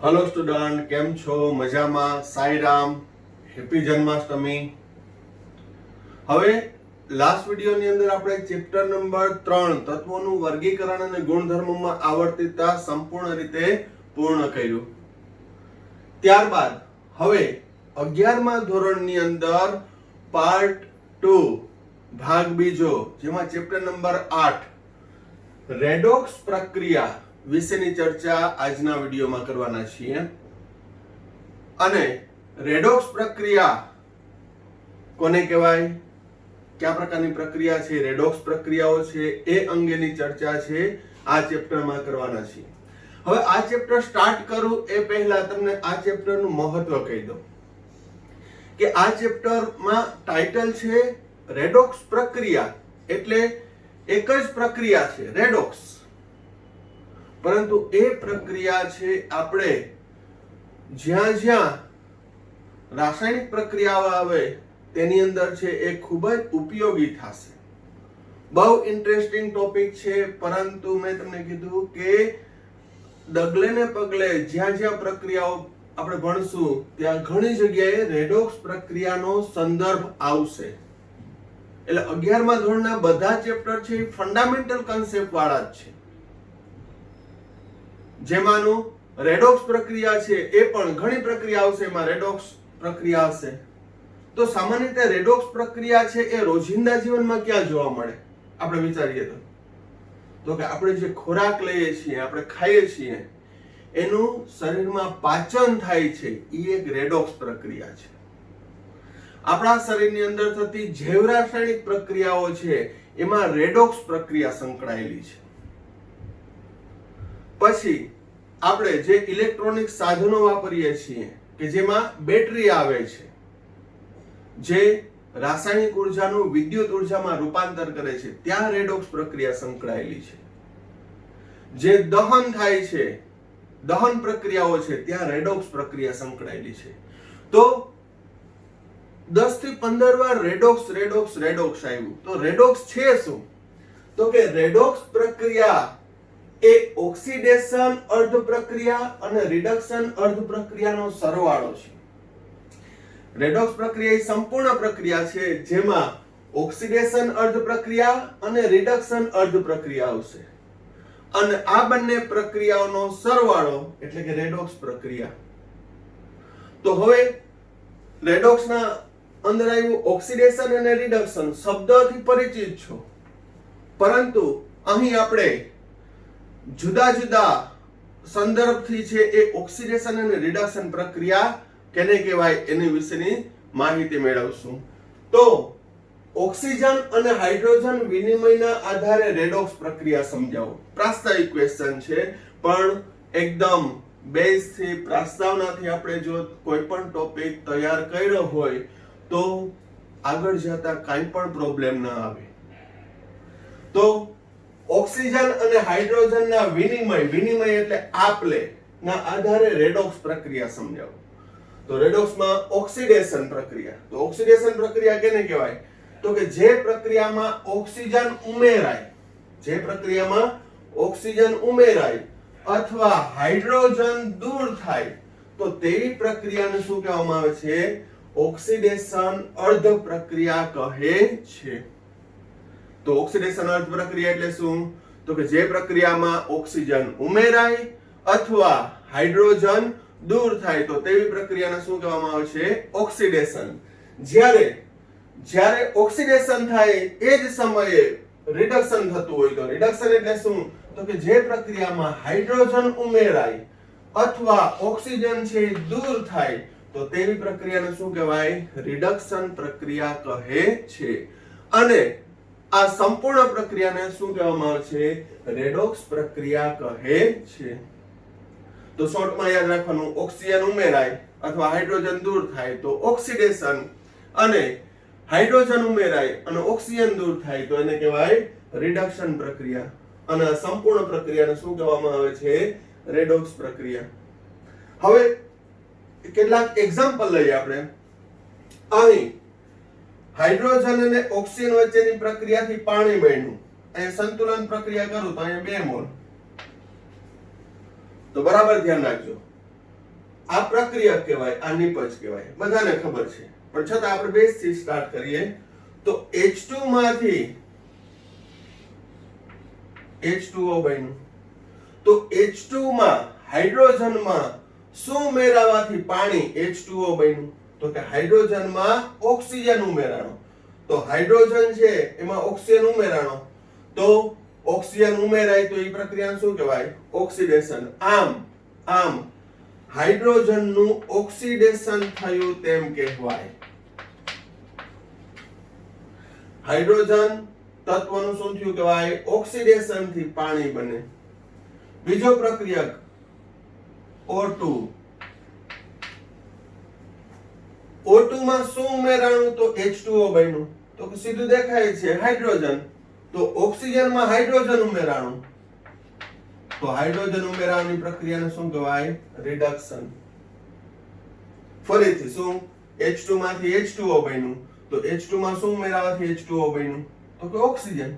Hello student, केम छो? मजामा? Sairam, happy Janmashtami. હવે last વિડિયોની અંદર આપણે ચેપ્ટર નંબર 3 તત્વોનું વર્ગીકરણ અને ગુણધર્મોમાં આવર્તિતતા સંપૂર્ણ રીતે પૂર્ણ કર્યું। ત્યારબાદ હવે 11મા ધોરણની અંદર પાર્ટ 2 ભાગ બીજો, જેમાં ચેપ્ટર નંબર 8 રેડોક્સ પ્રક્રિયા વિશેની ચર્ચા આજના વિડિયોમાં કરવાના છીએ। અને રેડોક્સ પ્રક્રિયા કોને કહેવાય, કયા પ્રકારની પ્રક્રિયા છે, રેડોક્સ પ્રક્રિયાઓ છે, એ અંગેની ચર્ચા છે આ ચેપ્ટરમાં કરવાના છીએ। હવે આ ચેપ્ટર સ્ટાર્ટ કરું એ પહેલા તમને આ ચેપ્ટરનું મહત્વ કહી દઉં કે આ ચેપ્ટરમાં ટાઇટલ છે રેડોક્સ પ્રક્રિયા, એટલે એક જ પ્રક્રિયા છે રેડોક્સ, પરંતુ એ પ્રક્રિયા છે આપણે જ્યાં જ્યાં રાસાયણિક પ્રક્રિયાઓ આવે તેની અંદર છે એ ખૂબ જ ઉપયોગી થશે। બહુ ઇન્ટરેસ્ટિંગ ટોપિક છે, પરંતુ મેં તમને કીધું કે ડગલે ને પગલે જ્યાં જ્યાં પ્રક્રિયાઓ આપણે ભણશું ત્યાં ઘણી જગ્યાએ રેડોક્સ પ્રક્રિયાનો સંદર્ભ આવશે। એટલે 11મા ધોરણના બધા ચેપ્ટર છે એ ફંડામેન્ટલ કન્સેપ્ટ વાળા જ છે, જેમાંનું રેડોક્સ પ્રક્રિયા છે એ પણ ઘણી પ્રક્રિયા આવશે, એમાં રેડોક્સ પ્રક્રિયા આવશે। તો સામાન્ય રીતે રેડોક્સ પ્રક્રિયા છે એ રોજિંદા જીવનમાં ક્યાં જોવા મળે આપણે વિચારીએ તો કે આપણે જે ખોરાક લઈએ છીએ, આપણે ખાઈએ છીએ, એનું શરીરમાં પાચન થાય છે, એ એક રેડોક્સ પ્રક્રિયા છે। આપણા શરીરની અંદર થતી જૈવ રાસાયણિક પ્રક્રિયાઓ છે એમાં રેડોક્સ પ્રક્રિયા સંકળાયેલી છે। પછી આપણે જે ઇલેક્ટ્રોનિક સાધનો વાપરીએ છીએ કે જેમાં બેટરી આવે છે, જે રાસાયણિક ઉર્જાનું વિદ્યુત ઉર્જામાં રૂપાંતર કરે છે, ત્યાં રેડોક્સ પ્રક્રિયા સંકળાયેલી છે। જે દહન થાય છે, દહન પ્રક્રિયાઓ છે, ત્યાં રેડોક્સ પ્રક્રિયા સંકળાયેલી છે। તો 10 થી 15 વાર રેડોક્સ રેડોક્સ રેડોક્સ આવ્યું। તો રેડોક્સ છે શું? તો કે રેડોક્સ પ્રક્રિયા એ ઓક્સિડેશન અર્ધ પ્રક્રિયા અને રિડક્શન અર્ધ પ્રક્રિયાનો સરવાળો છે। રેડોક્સ પ્રક્રિયા એ સંપૂર્ણ પ્રક્રિયા છે જેમાં ઓક્સિડેશન અર્ધ પ્રક્રિયા અને રિડક્શન અર્ધ પ્રક્રિયા આવશે, અને આ બંને પ્રક્રિયાઓનો સરવાળો એટલે કે રેડોક્સ પ્રક્રિયા। તો હવે રેડોક્સના અંદર આવ્યું ઓક્સિડેશન અને રિડક્શન, શબ્દથી પરિચિત છો, પરંતુ અહીં આપણે જુદા જુદા સંદર્ભથી છે એ ઓક્સિડેશન અને રિડક્શન પ્રક્રિયા કેને કહેવાય એની વિશેની માહિતી મેળવશું। તો ઓક્સિજન અને હાઇડ્રોજન વિનિમયના આધારે રેડોક્સ પ્રક્રિયા સમજાવો। પ્રાસ્તાવિક ક્વેશ્ચન છે, પણ એકદમ બેઝ થી પ્રસ્તાવનાથી આપણે જો કોઈ પણ ટોપિક તૈયાર કર્યો હોય તો આગળ જતા કાંઈ પણ પ્રોબ્લેમ ન આવે। તો ઓક્સિજન અને હાઇડ્રોજનના વિનિમય એટલે આપલે ના આધારે રેડોક્સ પ્રક્રિયા સમજાવો। તો રેડોક્સમાં ઓક્સિડેશન પ્રક્રિયા, તો ઓક્સિડેશન પ્રક્રિયા કેને કહેવાય? તો કે જે પ્રક્રિયામાં ઓક્સિજન ઉમેરાય, જે પ્રક્રિયામાં ઓક્સિજન ઉમેરાય અથવા હાઇડ્રોજન દૂર થાય તો તેવી પ્રક્રિયાને શું કહેવામાં આવે છે? ઓક્સિડેશન અર્ધ પ્રક્રિયા કહે છે। તો ઓક્સિડેશન અર્ધ પ્રક્રિયા એટલે શું? તો કે જે પ્રક્રિયામાં ઓક્સિજન ઉમેરાય અથવા હાઇડ્રોજન દૂર થાય તો તેવી પ્રક્રિયાને શું કહેવામાં આવે છે? ઓક્સિડેશન। જ્યારે ઓક્સિડેશન થાય એ જ સમયે રિડક્શન થતું હોય તો રિડક્શન એટલે શું? તો કે જે પ્રક્રિયામાં હાઇડ્રોજન ઉમેરાય અથવા ઓક્સિજન છે દૂર થાય તો તેવી પ્રક્રિયાને શું કહેવાય? રિડક્શન પ્રક્રિયા કહે છે। અને આ સંપૂર્ણ પ્રક્રિયાને શું કહેવામાં આવે છે? રેડોક્સ પ્રક્રિયા કહે છે। તો શોર્ટમાં યાદ રાખવાનું, ઓક્સિજન ઉમેરાય અથવા હાઇડ્રોજન દૂર થાય તો ઓક્સિડેશન, અને હાઇડ્રોજન ઉમેરાય અને ઓક્સિજન દૂર થાય તો એને કહેવાય રિડક્શન પ્રક્રિયા, અને સંપૂર્ણ પ્રક્રિયાને શું કહેવામાં આવે છે? રેડોક્સ પ્રક્રિયા। હવે કેટલાક એક્ઝામ્પલ લઈએ આપણે। અહીં હાઇડ્રોજન અને ઓક્સિજન વચ્ચેની પ્રક્રિયાથી પાણી બન્યું, અહીં સંતુલન પ્રક્રિયા કરું તો અહીં 2 મોલ, તો બરાબર ધ્યાન રાખજો। આ પ્રક્રિયક કહેવાય, આ નિપજ કહેવાય, બધાને ખબર છે, પણ છતાં આપણે બેઝ થી સ્ટાર્ટ કરીએ. તો H2 માંથી H2O બન્યું. તો H2 માં હાઇડ્રોજનમાં શું ઉમેરાવાથી પાણી H2O બન્યું? તો કે હાઇડ્રોજનમાં ઓક્સિજન ઉમેરાણો. તો હાઇડ્રોજન છે એમાં ઓક્સિજન ઉમેરાણો, તો ઓક્સિજન ઉમેરાય તો એ પ્રક્રિયાને શું કહેવાય? ઓક્સિડેશન. આમ હાઇડ્રોજનનું ઓક્સિડેશન થયું તેમ કહેવાય. હાઇડ્રોજન તત્વનું શું થયું કહેવાય? ઓક્સિડેશન થી પાણી બને. બીજો પ્રક્રિયક O2. O2 માં શું ઉમેરાણું? તો H2O બન્યું. તો કે સીધું દેખાય છે હાઇડ્રોજન, તો ઓક્સિજન માં હાઇડ્રોજન ઉમેરાણું, તો હાઇડ્રોજન ઉમેરાવાની પ્રક્રિયાને શું કહેવાય? રિડક્શન. ફરીથી શું? H2 માંથી H2O બન્યું, તો H2 માં શું ઉમેરાવાથી H2O બન્યું? તો કે ઓક્સિજન.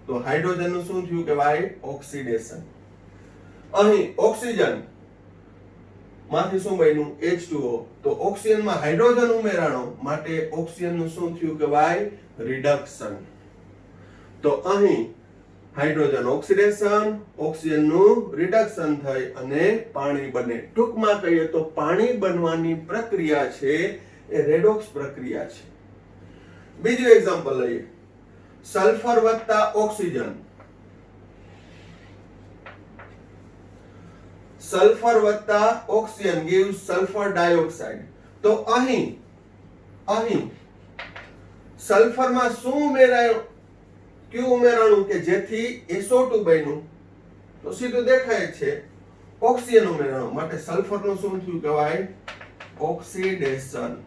તો હાઇડ્રોજન નું શું થયું કહેવાય? ઓક્સિડેશન. અહીં ઓક્સિજન માંથી શું બન્યું? H2O. તો ઓક્સિજન માં હાઇડ્રોજન ઉમેરાણો માટે ઓક્સિજન નું શું થયું કહેવાય? રિડક્શન. તો અહીં હાઇડ્રોજન ઓક્સિડેશન, ઓક્સિજન નું રિડક્શન થઈ અને પાણી બને. ટૂંકમાં કહીએ તો પાણી બનવાની પ્રક્રિયા છે એ રેડોક્સ પ્રક્રિયા છે. બીજું એક્ઝામ્પલ લઈએ. સલ્ફર વત્તા ઓક્સિજન. સલ્ફર વત્તા ઓક્સિજન gives સલ્ફર ડાયોક્સાઇડ. તો અહીં સલ્ફરમાં શું ઉમેરાયું? કયું ઉમેરાણું કે જેથી SO2 બન્યું? તો સીધું દેખાય છે ઓક્સિજન ઉમેરાણું, માટે સલ્ફરનું શું થયું કહેવાય? ઓક્સિડેશન.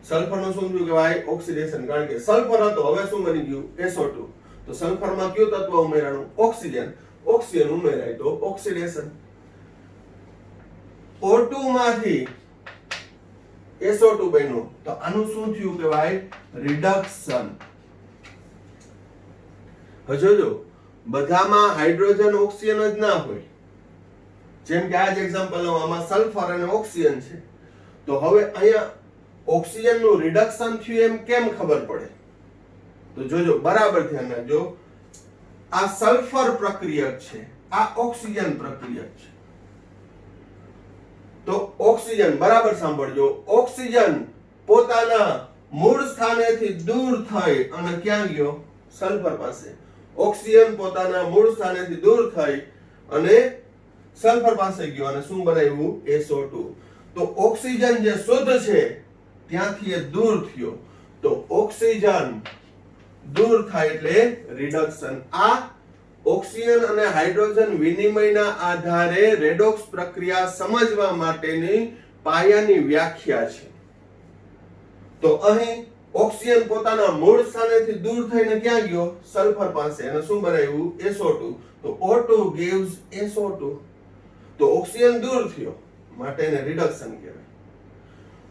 સલ્ફરનું શું થયું કહેવાય? ઓક્સિડેશન. કારણ કે સલ્ફર હતો, હવે શું બની ગયું? SO2. તો સલ્ફરમાં કયું તત્વ ઉમેરાણું? ઓક્સિજન. ઓક્સિજન ઉમેરાય તો ઓક્સિડેશન. O2 માંથી SO2 બન્યું, તો આનું શું થયું કહેવાય? રિડક્શન. હવે જોજો, બધામાં હાઇડ્રોજન ઓક્સિજન જ ના હોય. જેમ કે આ જ એક્ઝામ્પલ આમાં સલ્ફર અને ઓક્સિજન છે, તો હવે અહીંયા ઓક્સિજન નું રિડક્શન થયું એમ કેમ ખબર પડે? તો જોજો, બરાબર ધ્યાન રાખજો. આ સલ્ફર પ્રક્રિયક છે, આ ઓક્સિજન પ્રક્રિયક છે. તો ઓક્સિજન, બરાબર સાંભળજો, ઓક્સિજન પોતાના મૂળ સ્થાનેથી દૂર થઈ અને ક્યાં ગયો? સલ્ફર પાસે. ઓક્સિજન પોતાના મૂળ સ્થાનેથી દૂર થઈ અને સલ્ફર પાસે ગયો અને શું બનાવ્યું? SO2. તો ઓક્સિજન જે શુદ્ધ છે ત્યાંથી એ દૂર થયો, તો ઓક્સિજન દૂર થાય એટલે રિડક્શન. આ ઓક્સિજન અને હાઇડ્રોજન વિનિમયના આધારે રેડોક્સ પ્રક્રિયા સમજવા માટેની પાયાની વ્યાખ્યા છે. તો અહીં ઓક્સિજન પોતાના મૂળ સ્થાનેથી દૂર થઈને ક્યાં ગયો? સલ્ફર પાસે, અને શું બનાવ્યું? SO2. તો O2 gives SO2. તો ઓક્સિજન દૂર થયો માટે એને રિડક્શન કહેવાય.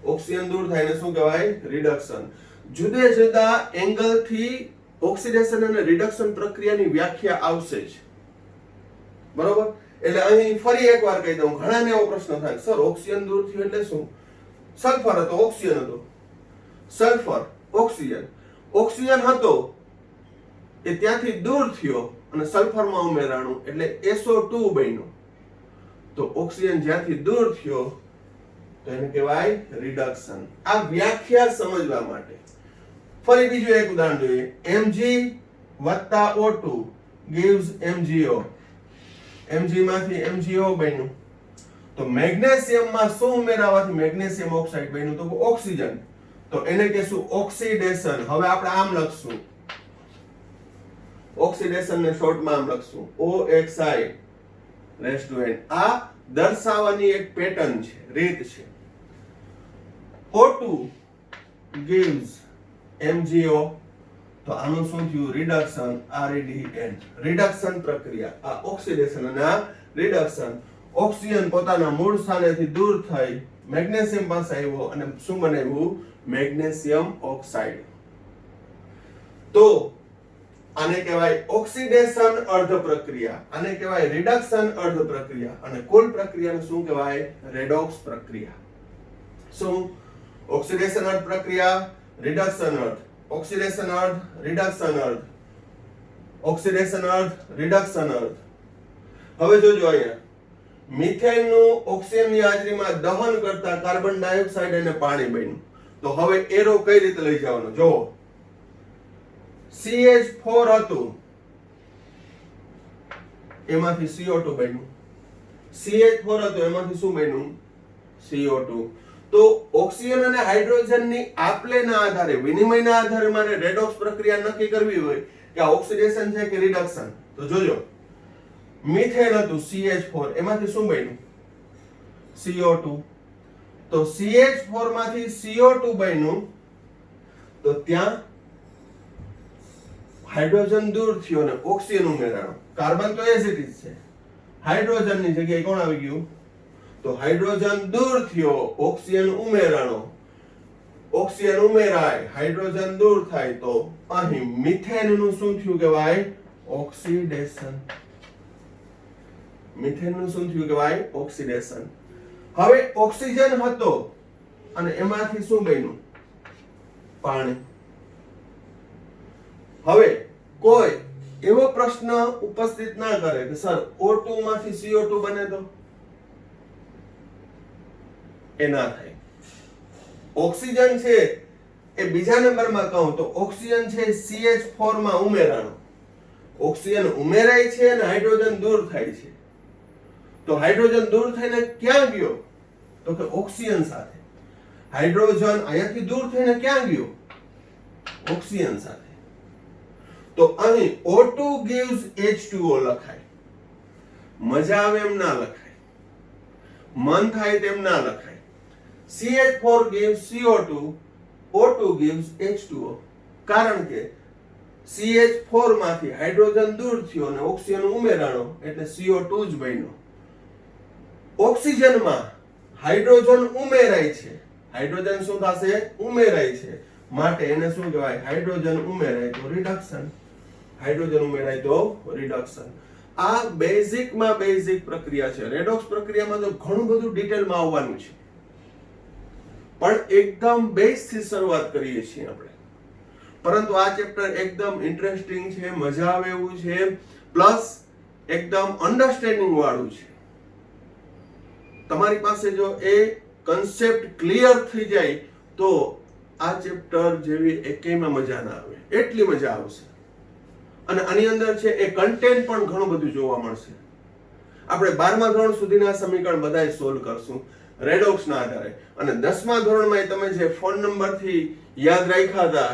ઓક્સિજન દૂર થાય એને શું કહેવાય? રિડક્શન. જુદા જુદા એંગલથી ઓક્સિડેશન અને રિડક્શન પ્રક્રિયાની વ્યાખ્યા આવશે જ, બરોબર? એટલે અહીં ફરી એકવાર કહી દઉં, ઘણાને એવો પ્રશ્ન થાય, સર ઓક્સિજન દૂર થયું એટલે શું? સલ્ફર હતો, ઓક્સિજન હતો. Sulphur, oxygen. ઓક્સિજન હતો એ ત્યાંથી દૂર થયો અને સલ્ફરમાં ઉમેરાણું એટલે SO2 બન્યો. તો ઓક્સિજન જ્યાંથી દૂર થયો તો એને કહેવાય રિડક્શન. આ વ્યાખ્યા સમજવા માટે ફરી બીજું એક ઉદાહરણ જોઈએ. Mg વત્તા O2 gives MgO. Mg માંથી MgO બન્યું. તો મેગ્નેશિયમમાં શું ઉમેરાવાથી મેગ્નેશિયમ ઓક્સાઇડ બન્યું? તો ઓક્સિજન. તો એને કહેશું ઓક્સિડેશન. હવે આપણે આમ લખશું, ઓક્સિડેશન ને શોર્ટમાં આમ લખશું OXI⁻N. આ દર્શાવવાની એક પેટર્ન છે, રીત છે. O2 gives MgO. તો આનું શું થયું? રિડક્શન. REDN. રિડક્શન પ્રક્રિયા. આ ઓક્સિડેશન અને આ રિડક્શન. ઓક્સિજન પોતાના મૂળ સ્થાનેથી દૂર થઈ મેગ્નેશિયમ પાસે આવ્યો અને શું બનાવ્યું? Magnesium oxide. તો આને કહેવાય ઓક્સિડેશન અર્ધ પ્રક્રિયા, આને કહેવાય રિડક્શન અર્ધ પ્રક્રિયા, અને કુલ પ્રક્રિયાને શું કહેવાય? રેડોક્સ પ્રક્રિયા. શું? ઓક્સિડેશન અર્ધ પ્રક્રિયા, રિડક્શન અર્ધ, ઓક્સિડેશન અર્ધ, રિડક્શન અર્ધ, ઓક્સિડેશન અર્ધ, રિડક્શન અર્ધ. હવે જોજો અહીંયા મિથેન નું ઓક્સિજનની હાજરીમાં દહન કરતા કાર્બન ડાયોક્સાઇડ અને પાણી બન્યું. તો હવે એરો કઈ રીતે લઈ જવાનો? જો CH4 હતું, એમાંથી CO2 બન્યું. CH4 હતું, એમાંથી શું બન્યું? CO2. તો ઓક્સિજન અને હાઇડ્રોજનની આપલેના આધારે, વિનિમયના આધારે મારે રેડોક્સ પ્રક્રિયા નક્કી કરવી હોય કે આ ઓક્સિડેશન છે કે રિડક્શન, તો જોજો મિથેન હતું CH4, એમાંથી શું બન્યું? CO2. તો CH4 માંથી CO2 બન્યું, તો ત્યાં હાઇડ્રોજન દૂર થયો અને ઓક્સિજન ઉમેરાણો. કાર્બન તો એઝ ઇટ ઇઝ છે, હાઇડ્રોજનની જગ્યાએ કોણ આવી ગયું? તો હાઇડ્રોજન દૂર થયો, ઓક્સિજન ઉમેરાણો. ઓક્સિજન ઉમેરાય, હાઇડ્રોજન દૂર થાય, તો અહીં મિથેન નું શું થયું કહેવાય? ઓક્સિડેશન. મિથેન નું શું થયું કહેવાય? ઓક્સિડેશન. હવે ઓક્સિજન હતો અને એમાંથી શું બન્યું? પાણી. હવે કોઈ એવો પ્રશ્ન ઉપસ્થિત ના કરે કે સર O2 માંથી CO2 બને તો? એ ના થાય. ઓક્સિજન છે એ બીજા નંબરમાં કહું તો ઓક્સિજન છે CH4 માં ઉમેરાણો. ઓક્સિજન ઉમેરાય છે અને હાઇડ્રોજન દૂર થાય છે. તો હાઇડ્રોજન દૂર થઈને ક્યાં ગયો? તો કે ઓક્સિજન સાથે. હાઇડ્રોજન અહીંયાથી દૂર થઈને ક્યાં ગયો? ઓક્સિજન સાથે. તો અહીં O2 gives H2O લખાય. મજા આવે એમ ના લખાય, મન થાય તેમ ના લખાય. CH4 gives CO2, O2 gives H2O. કારણ કે CH4 માંથી હાઇડ્રોજન દૂર થયો અને ઓક્સિજન ઉમેરાણો એટલે CO2 જ બન્યો. ઓક્સિજનમાં હાઇડ્રોજન ઉમેરાય છે, હાઇડ્રોજન શું થશે? ઉમેરાય છે, માટે એને શું કહેવાય? હાઇડ્રોજન ઉમેરાય તો રિડક્શન. હાઇડ્રોજન ઉમેરાય તો રિડક્શન. આ બેઝિકમાં બેઝિક પ્રક્રિયા છે. રેડોક્સ પ્રક્રિયામાં તો ઘણું બધું ડિટેલમાં આવવાનું છે, પણ એકદમ બેઝ થી શરૂઆત કરીએ છીએ આપણે. પરંતુ આ ચેપ્ટર એકદમ ઇન્ટરેસ્ટિંગ છે, મજા આવે એવું છે, પ્લસ એકદમ અન્ડરસ્ટેન્ડિંગ વાળું છે. તમારી પાસે જો એ કન્સેપ્ટ ક્લિયર થઈ જાય તો આ ચેપ્ટર જેવી એકેયમાં મજા ના આવે, એટલી મજા આવશે. અને આની અંદર છે એ કન્ટેન્ટ પણ ઘણું બધું જોવા મળશે. આપણે 12મા ધોરણ સુધીના સમીકરણ બધાય સોલ્વ કરશું રેડોક્સના આધારે. અને 10મા ધોરણમાં તમે જે ફોન નંબરથી યાદ રાખ્યા હતા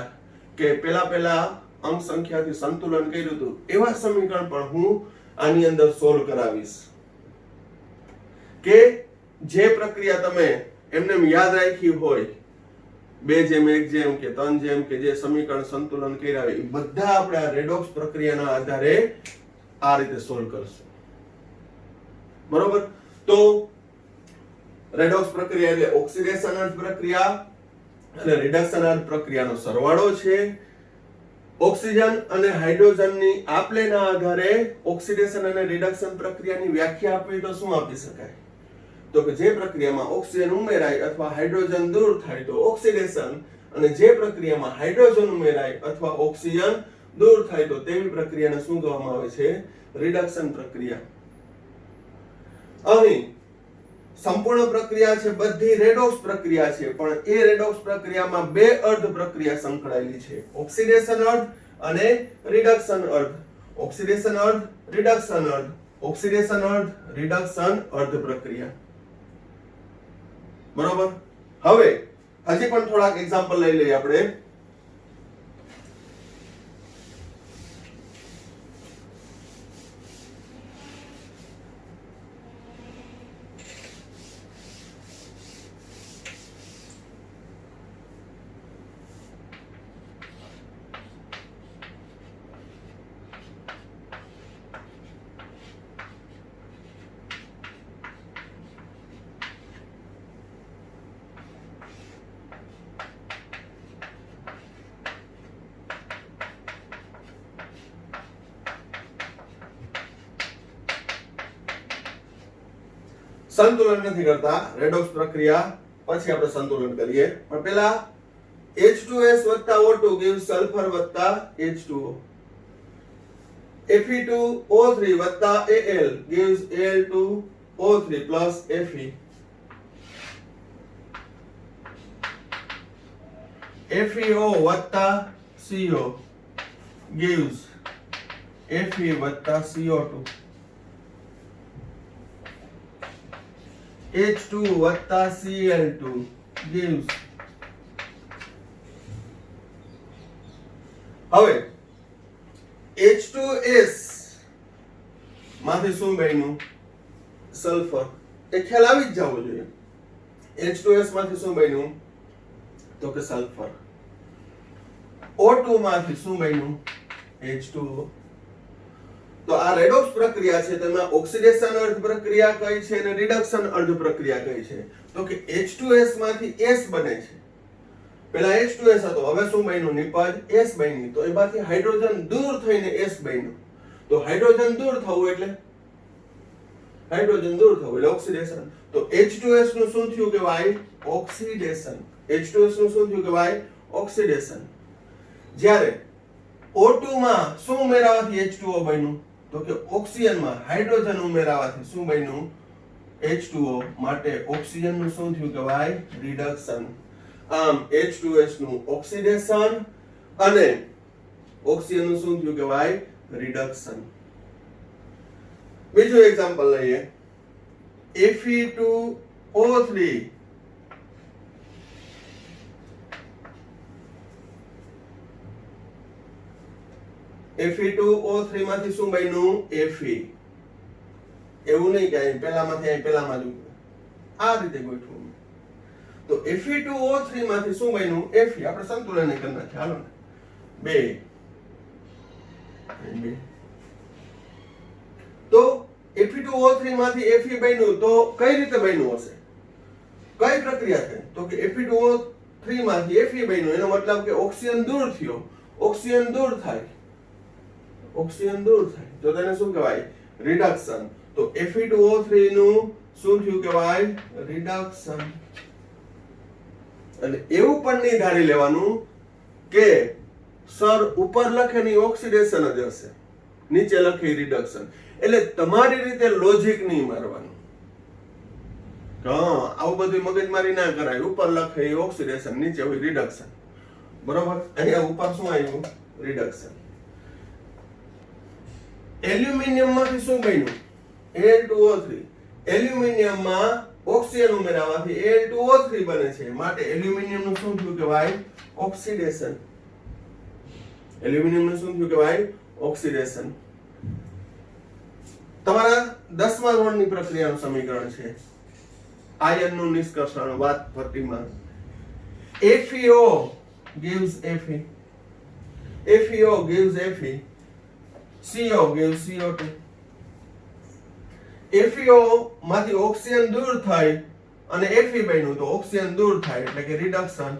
કે પેલા અંક સંખ્યાથી સંતુલન કર્યું હતું, એવા સમીકરણ પણ હું આની અંદર સોલ્વ કરાવીશ. કે જે પ્રક્રિયા તમે એમને યાદ રાખી હોય, 2:1 કે 3 કે જે સમીકરણ સંતુલન કર્યા હોય, એ બધા આપણે આ રેડોક્સ પ્રક્રિયાના આધારે આ રીતે સોલ્વ કરશું. બરોબર? તો રેડોક્સ પ્રક્રિયા એટલે ઓક્સિડેશન અર્ધ પ્રક્રિયા અને રિડક્શન અર્ધ પ્રક્રિયાનો સરવાળો છે. ઓક્સિજન અને હાઇડ્રોજનની આપલેના આધારે ઓક્સિડેશન અને રિડક્શન પ્રક્રિયાની વ્યાખ્યા આપવી તો શું આપી શકાય? તો કે જે પ્રક્રિયામાં ઓક્સિજન ઉમેરાય અથવા હાઇડ્રોજન દૂર થાય તો ઓક્સિડેશન, અને જે પ્રક્રિયામાં હાઇડ્રોજન ઉમેરાય અથવા ઓક્સિજન દૂર થાય તો તેવી પ્રક્રિયાને શું કહેવામાં આવે છે? રિડક્શન પ્રક્રિયા. અહીં સંપૂર્ણ પ્રક્રિયા છે બધી રેડોક્સ પ્રક્રિયા છે, પણ એ રેડોક્સ પ્રક્રિયામાં બે અર્ધ પ્રક્રિયા સંકળાયેલી છે, ઓક્સિડેશન અર્ધ અને રિડક્શન અર્ધ. ઓક્સિડેશન અર્ધ, રિડક્શન અર્ધ, ઓક્સિડેશન અર્ધ, રિડક્શન અર્ધ પ્રક્રિયા. બરોબર? હવે હજી પણ થોડાક એક્ઝામ્પલ લઈ લઈએ આપણે. સંતુલન નથી કરતા, રેડોક્સ પ્રક્રિયા પછી આપણે સંતુલન કરીએ. પણ પહેલા H2S O2 gives sulfur H2O. Fe2O3 Al gives Al2O3 plus Fe. FeO CO gives Fe CO2. H2 Cl2 gives. હવે H2S માંથી શું બન્યું? સલ્ફર. એ ખ્યાલ આવી જ જવો જોઈએ. H2S માંથી શું બન્યું? તો કે સલ્ફર. O2 માંથી શું બન્યું? H2O. તો આ રેડોક્સ પ્રક્રિયા છે, તેમાં ઓક્સિડેશન અર્ધ પ્રક્રિયા કઈ છે અને રિડક્શન અર્ધ પ્રક્રિયા કઈ છે? તો કે H2S માંથી S બને છે. પહેલા H2S હતો, હવે શું બન્યું? નિપજ S બની. તો એમાંથી હાઇડ્રોજન દૂર થઈને S બન્યું. તો હાઇડ્રોજન દૂર થવું એટલે ઓક્સિડેશન. તો H2S નું શું થયું કહેવાય? ઓક્સિડેશન. H2S નું શું થયું કહેવાય? ઓક્સિડેશન. જ્યારે O2 માં શું ઉમેરાવાથી H2O બન્યું? તો કે ઓક્સિજનમાં હાઇડ્રોજન ઉમેરાવાથી શું બન્યું? H2O. માટે ઓક્સિજન નું શું થયું કહેવાય? રિડક્શન. આમ H2S નું ઓક્સિડેશન અને ઓક્સિજન નું શું થયું કહેવાય? રિડક્શન. બીજું એક્ઝામ્પલ લઈએ. Fe2O3 Fe2O3 માંથી શું બન્યું? Fe. એવું નહીં કે અહીં પહેલામાંથી અહીં પહેલામાં જ આ રીતે ગોઠવું. તો Fe2O3 માંથી શું બન્યું? Fe. આપણે સંતુલન કરી નાખીએ. હાલો ને. 2 તો Fe2O3 માંથી Fe બન્યું. તો કઈ રીતે બન્યું હશે? કઈ પ્રક્રિયા થઈ? તો કે Fe2O3 માંથી Fe બન્યું. એનો મતલબ કે ઓક્સિજન દૂર થયો. ઓક્સિજન દૂર થાય તો તેને શું કહેવાય? રિડક્શન. તો Fe2O3 નું શું થયું કહેવાય? રિડક્શન. અને એવું પણ નહીં ધારી લેવાનું કે સર ઉપર લખેની ઓક્સિડેશન જ હશે, નીચે લખી રિડક્શન. એટલે તમારી રીતે લોજિક નહીં મારવાનું. આવું બધું મગજમારી ના કરાય. ઉપર લખે ઓક્સિડેશન, નીચે હોય રિડક્શન. બરોબર? અહીંયા ઉપર શું આવ્યું? રિડક્શન. એલ્યુમિનિયમ માંથી શું બન્યું? Al2O3. એલ્યુમિનિયમમાં ઓક્સિજન ઉમેરાવાથી Al2O3 બને છે. માટે એલ્યુમિનિયમ નું શું થયું કહેવાય? ઓક્સિડેશન. એલ્યુમિનિયમ નું શું થયું કહેવાય? ઓક્સિડેશન. તમારા 10મા ધોરણની પ્રક્રિયાનું સમીકરણ છે આયનનું નિષ્કર્ષણ વાત ભટ્ટીમાં. FeO gives Fe. FeO gives Fe. CO gives CO2. FeO માંથી ઓક્સિજન દૂર થાય અને Fe બન્યું. તો ઓક્સિજન દૂર થાય એટલે કે રિડક્શન.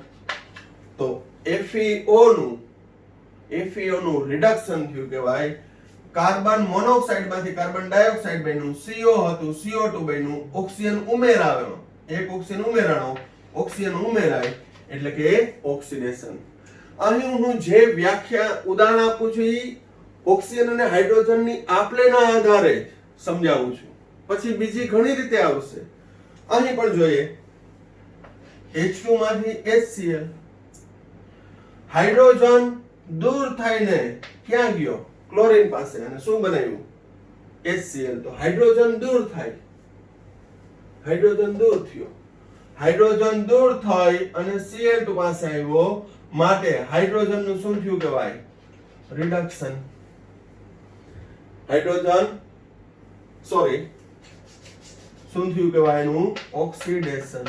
તો FeO નું રિડક્શન થયું કહેવાય. કાર્બન મોનોક્સાઇડ માંથી કાર્બન ડાયોક્સાઇડ બન્યું. CO હતું, CO2 બન્યું. ઓક્સિજન ઉમેરાયો, એક ઓક્સિજન ઉમેરાણો, ઓક્સિજન ઉમેરાય એટલે કે ઓક્સિડેશન. અહીં હું જે વ્યાખ્યા ઉદાહરણ આપું છું એ ઓક્સિજન અને હાઇડ્રોજનની આપલેના આધારે સમજાવું છું. પછી બીજી ઘણી રીતે આવશે. અહીં પણ જોઈએ. H2 માંથી HCl. હાઇડ્રોજન દૂર થઈને ક્યાં ગયો? ક્લોરીન પાસે. અને શું બનાવ્યું? HCl. તો હાઇડ્રોજન દૂર થાય, હાઇડ્રોજન દૂર થયો. હાઇડ્રોજન દૂર થઈ અને Cl2 પાસે આવ્યો. માટે હાઇડ્રોજન નું શું થયું કહેવાય? રિડક્શન. શું થયું કહેવાય? એનું ઓક્સિડેશન.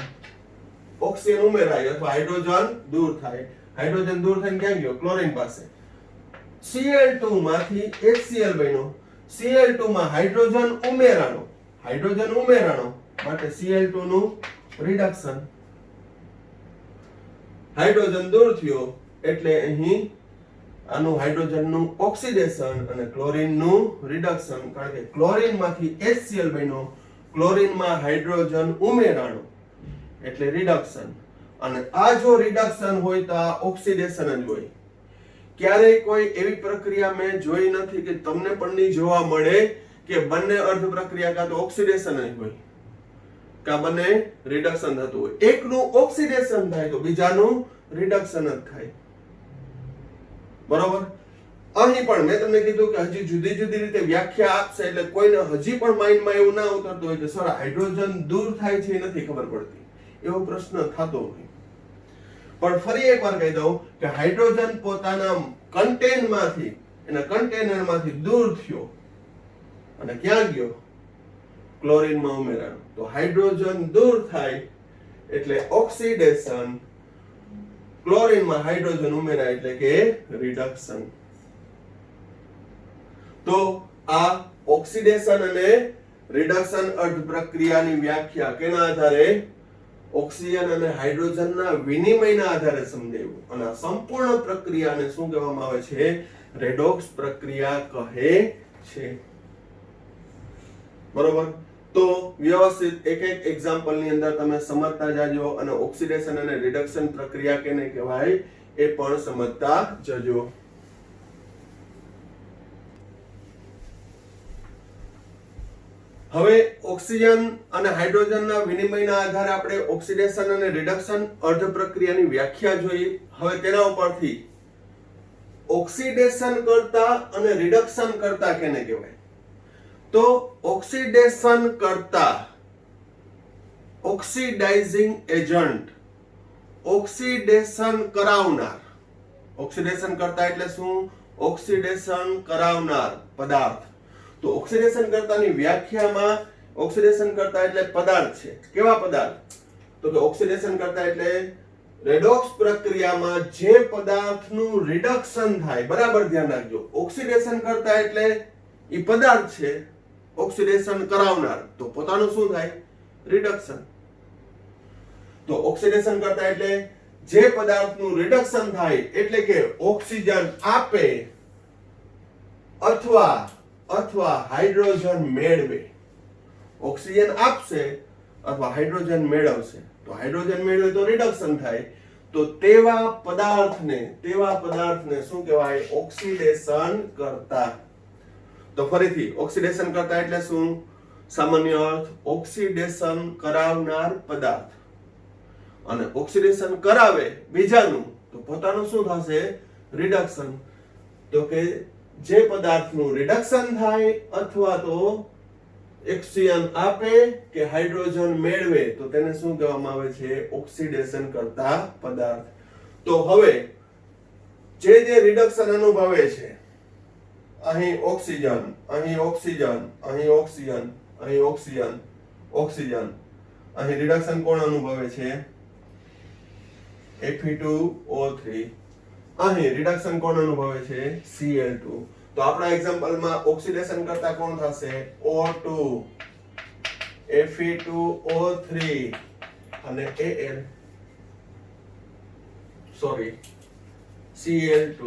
ઓક્સિજન ઉમેરાય અથવા હાઇડ્રોજન દૂર થાય. હાઇડ્રોજન દૂર થઈને ક્યાં ગયો? ક્લોરીન પાસે. Cl2 માંથી HCl બન્યો. Cl2 માં હાઇડ્રોજન ઉમેરાણો, માટે Cl2 નું રિડક્શન. હાઇડ્રોજન દૂર થયો એટલે અહીં આનું હાઇડ્રોજન નું ઓક્સિડેશન અને ક્લોરીન નું રિડક્શન. કારણ કે ક્લોરીન માંથી HCl બન્યો ક્લોરીનમાં હાઇડ્રોજન ઉમેરાણું એટલે રિડક્શન. અને આ જો રિડક્શન હોય તો આ ઓક્સિડેશન જ હોય. ક્યારેય કોઈ એવી પ્રક્રિયા મેં જોઈ નથી કે તમને પણ નહીં જોવા મળે કે બંને અર્ધ પ્રક્રિયા કાં તો ઓક્સિડેશન જ હોય કાં બંને રિડક્શન થતું હોય. એકનું ઓક્સિડેશન થાય તો બીજાનું રિડક્શન જ થાય. બરોબર. અહીં પણ મેં તમને કીધું કે હજી જુદી જુદી રીતે વ્યાખ્યા આપશે એટલે કોઈને હજી પણ માઇન્ડમાં એવું ના ઉતરતું હોય કે સર હાઇડ્રોજન દૂર થાય છે એ નથી ખબર પડતી, એવો પ્રશ્ન થતો હોય. પણ ફરી એકવાર કહી દઉં કે હાઇડ્રોજન પોતાના કન્ટેનરમાંથી એના કન્ટેનરમાંથી દૂર થયો અને ક્યાં ગયો? ક્લોરીનમાં ઉમેરાયો. તો હાઇડ્રોજન દૂર થાય એટલે ઓક્સિડેશન, ક્લોરીનમાં હાઇડ્રોજન ઉમેરાય એટલે કે રિડક્શન. તો આ ઓક્સિડેશન અને રિડક્શન અર્ધ પ્રક્રિયાની વ્યાખ્યા કેના આધારે? ઓક્સિજન અને હાઇડ્રોજનના વિનિમયના આધારે સમજાવ્યું. અને આ સંપૂર્ણ પ્રક્રિયાને શું કહેવામાં આવે છે? રેડોક્સ પ્રક્રિયા કહે છે. બરોબર. તો વ્યવસ્થિત એક એક એક્ઝામ્પલ ની અંદર તમે સમજતા જાજો અને ઓક્સિડેશન અને રિડક્શન પ્રક્રિયા કેને કહેવાય એ પણ સમજતા જજો. હવે ઓક્સિજન અને હાઇડ્રોજનના વિનિમયના આધારે આપણે ઓક્સિડેશન અને રિડક્શન અર્ધ પ્રક્રિયાની વ્યાખ્યા જોઈ. હવે તેના ઉપરથી ઓક્સિડેશન કરતા અને રિડક્શન કરતા કેને કહેવાય? તો ઓક્સિડેશન કરતા ઓક્સિડાઇઝિંગ એજન્ટ, ઓક્સિડેશન કરાવનાર. ઓક્સિડેશન કરતા એટલે શું? ઓક્સિડેશન કરાવનાર પદાર્થ. તો ઓક્સિડેશન કરતાની વ્યાખ્યામાં ઓક્સિડેશન કરતા એટલે પદાર્થ છે. કેવા પદાર્થ? તો કે ઓક્સિડેશન કરતા એટલે રેડોક્સ પ્રક્રિયામાં જે પદાર્થનું રિડક્શન થાય. બરાબર ધ્યાન રાખજો. ઓક્સિડેશન કરતા એટલે ઈ પદાર્થ છે, ઓક્સિડેશન કરાવનાર તો પોતાનું શું થાય? રિડક્શન. તો ઓક્સિડેશન કરતા એટલે જે પદાર્થનું રિડક્શન થાય એટલે કે ઓક્સિજન આપે અથવા હાઇડ્રોજન મેળવે. ઓક્સિજન આપશે અથવા હાઇડ્રોજન મેળવશે. તો હાઇડ્રોજન મેળવે તો રિડક્શન થાય. તો તેવા પદાર્થને શું કહેવાય? ઓક્સિડેશન કરતા. તો ફરીથી ઓક્સિડેશન કરતા એટલે શું? સામાન્ય અર્થ ઓક્સિડેશન કરાવનાર પદાર્થ. અને ઓક્સિડેશન કરાવે બીજાનું તો પોતાનું શું થશે? રિડક્શન. તો કે જે પદાર્થનું રિડક્શન થાય અથવા તો ઓક્સિજન આપે કે હાઇડ્રોજન મેળવે તો તેને શું કહેવામાં આવે છે? ઓક્સિડેશન કરતા પદાર્થ. તો હવે જે રિડક્શન અનુભવે છે, અહીં ઓક્સિજન, અહીં ઓક્સિજન, અહીં ઓક્સિજન, અહીં ઓક્સિજન, ઓક્સિજન, અહીં રિડક્શન કોણ અનુભવે છે? Fe2O3. અહીં રિડક્શન કોણ અનુભવે છે? Cl2. તો આપણા એક્ઝામ્પલમાં ઓક્સિડેશન કરતા કોણ થશે? O2, Fe2O3 અને Cl2.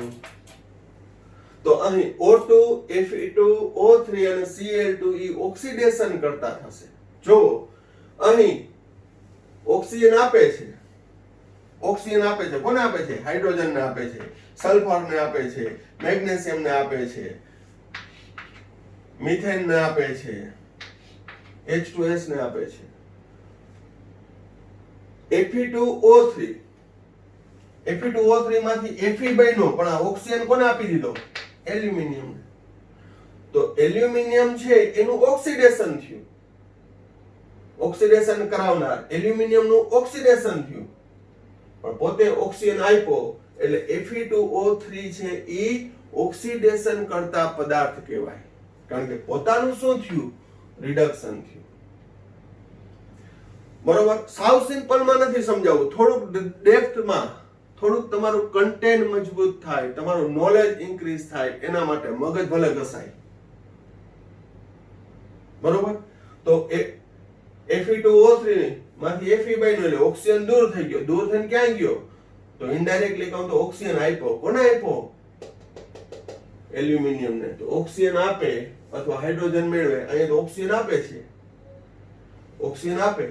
તો અહીં O2, Fe2O3 અને Cl2 ઈ ઓક્સિડેશન કરતા થશે. જો અહીં ઓક્સિજન આપે છે, ઓક્સિજન આપે છે. કોને આપે છે? હાઇડ્રોજનને આપે છે, સલ્ફરને આપે છે, મેગ્નેશિયમને આપે છે, મિથેનને આપે છે, H2S ને આપે છે. Fe2O3, Fe2O3 માંથી Fe બન્યો પણ આ ઓક્સિજન કોને આપી દીધો? એલ્યુમિનિયમ. તો એલ્યુમિનિયમ છે એનું ઓક્સિડેશન થયું. ઓક્સિડેશન કરાવનાર એલ્યુમિનિયમનું ઓક્સિડેશન થયું પણ પોતે ઓક્સિજન આપ્યો એટલે Fe2O3 છે એ ઓક્સિડેશન કરતા પદાર્થ કહેવાય. કારણ કે પોતાનું શું થયું? રિડક્શન થયું. બરોબર. સાવ સિમ્પલમાં નથી સમજાવવું, થોડુંક ડેપ્થમાં, થોડુંક તમારું કન્ટેન્ટ મજબૂત થાય, તમારું નોલેજ ઇન્ક્રીઝ થાય એના માટે મગજ ભલે ઘસાય. બરોબર. તો Fe2O3 માંથી Fe બન્યો એટલે ઓક્સિજન દૂર થઈ ગયો. દૂર થઈને ક્યાં ગયો? તો ઇનડાયરેક્ટલી કહું તો ઓક્સિજન આપ્યો. કોને આપ્યો? એલ્યુમિનિયમને. તો ઓક્સિજન આપે અથવા હાઇડ્રોજન મેળવે. અહીંયા તો ઓક્સિજન આપે છે. ઓક્સિજન આપે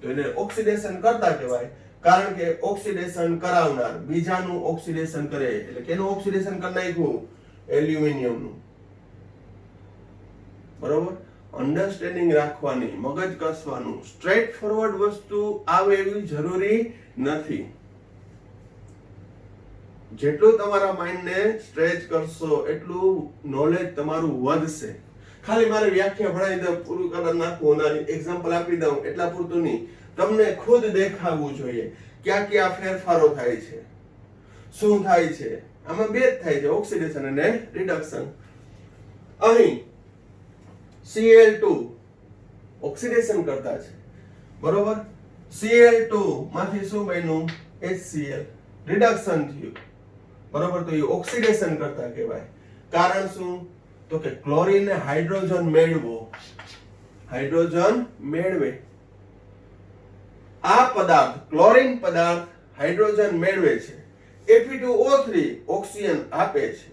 તો એને ઓક્સિડેશન કરતા કહેવાય, કારણ કે ઓક્સિડેશન કરાવનાર બીજાનું ઓક્સિડેશન કરે એટલે કેનું ઓક્સિડેશન કરી નાખ્યું? એલ્યુમિનિયમનું. બરોબર? અન્ડરસ્ટેન્ડિંગ રાખવાની, મગજ કસવાનું, સ્ટ્રેટ ફોરવર્ડ વસ્તુ આવે એવી જરૂરી નથી. જેટલું તમારા માઇન્ડને સ્ટ્રેચ કરશો એટલું નોલેજ તમારું વધશે. ખાલી મારે વ્યાખ્યા ભણાવી દઉં, પૂરું કરી નાખવું, એક્ઝામ્પલ આપી દઉં એટલા પૂરતું નહીં. તમને ખુદ દેખાવું જોઈએ ક્યાં ક્યાં ફેરફારો થાય છે, શું થાય છે. આમાં બે જ થાય છે, ઓક્સિડેશન અને રિડક્શન. અહીં Cl2 ઓક્સિડેશન કરતા છે, બરોબર? Cl2 માંથી શું બન્યું? HCl. રિડક્શન થયું, બરોબર? તો એ ઓક્સિડેશન કરતા કહેવાય. કારણ શું? તો કે ક્લોરીન હાઇડ્રોજન મેળવે. આ પદાર્થ, ક્લોરીન પદાર્થ હાઇડ્રોજન મેળવે છે. Fe2O3 ઓક્સિજન આપે છે.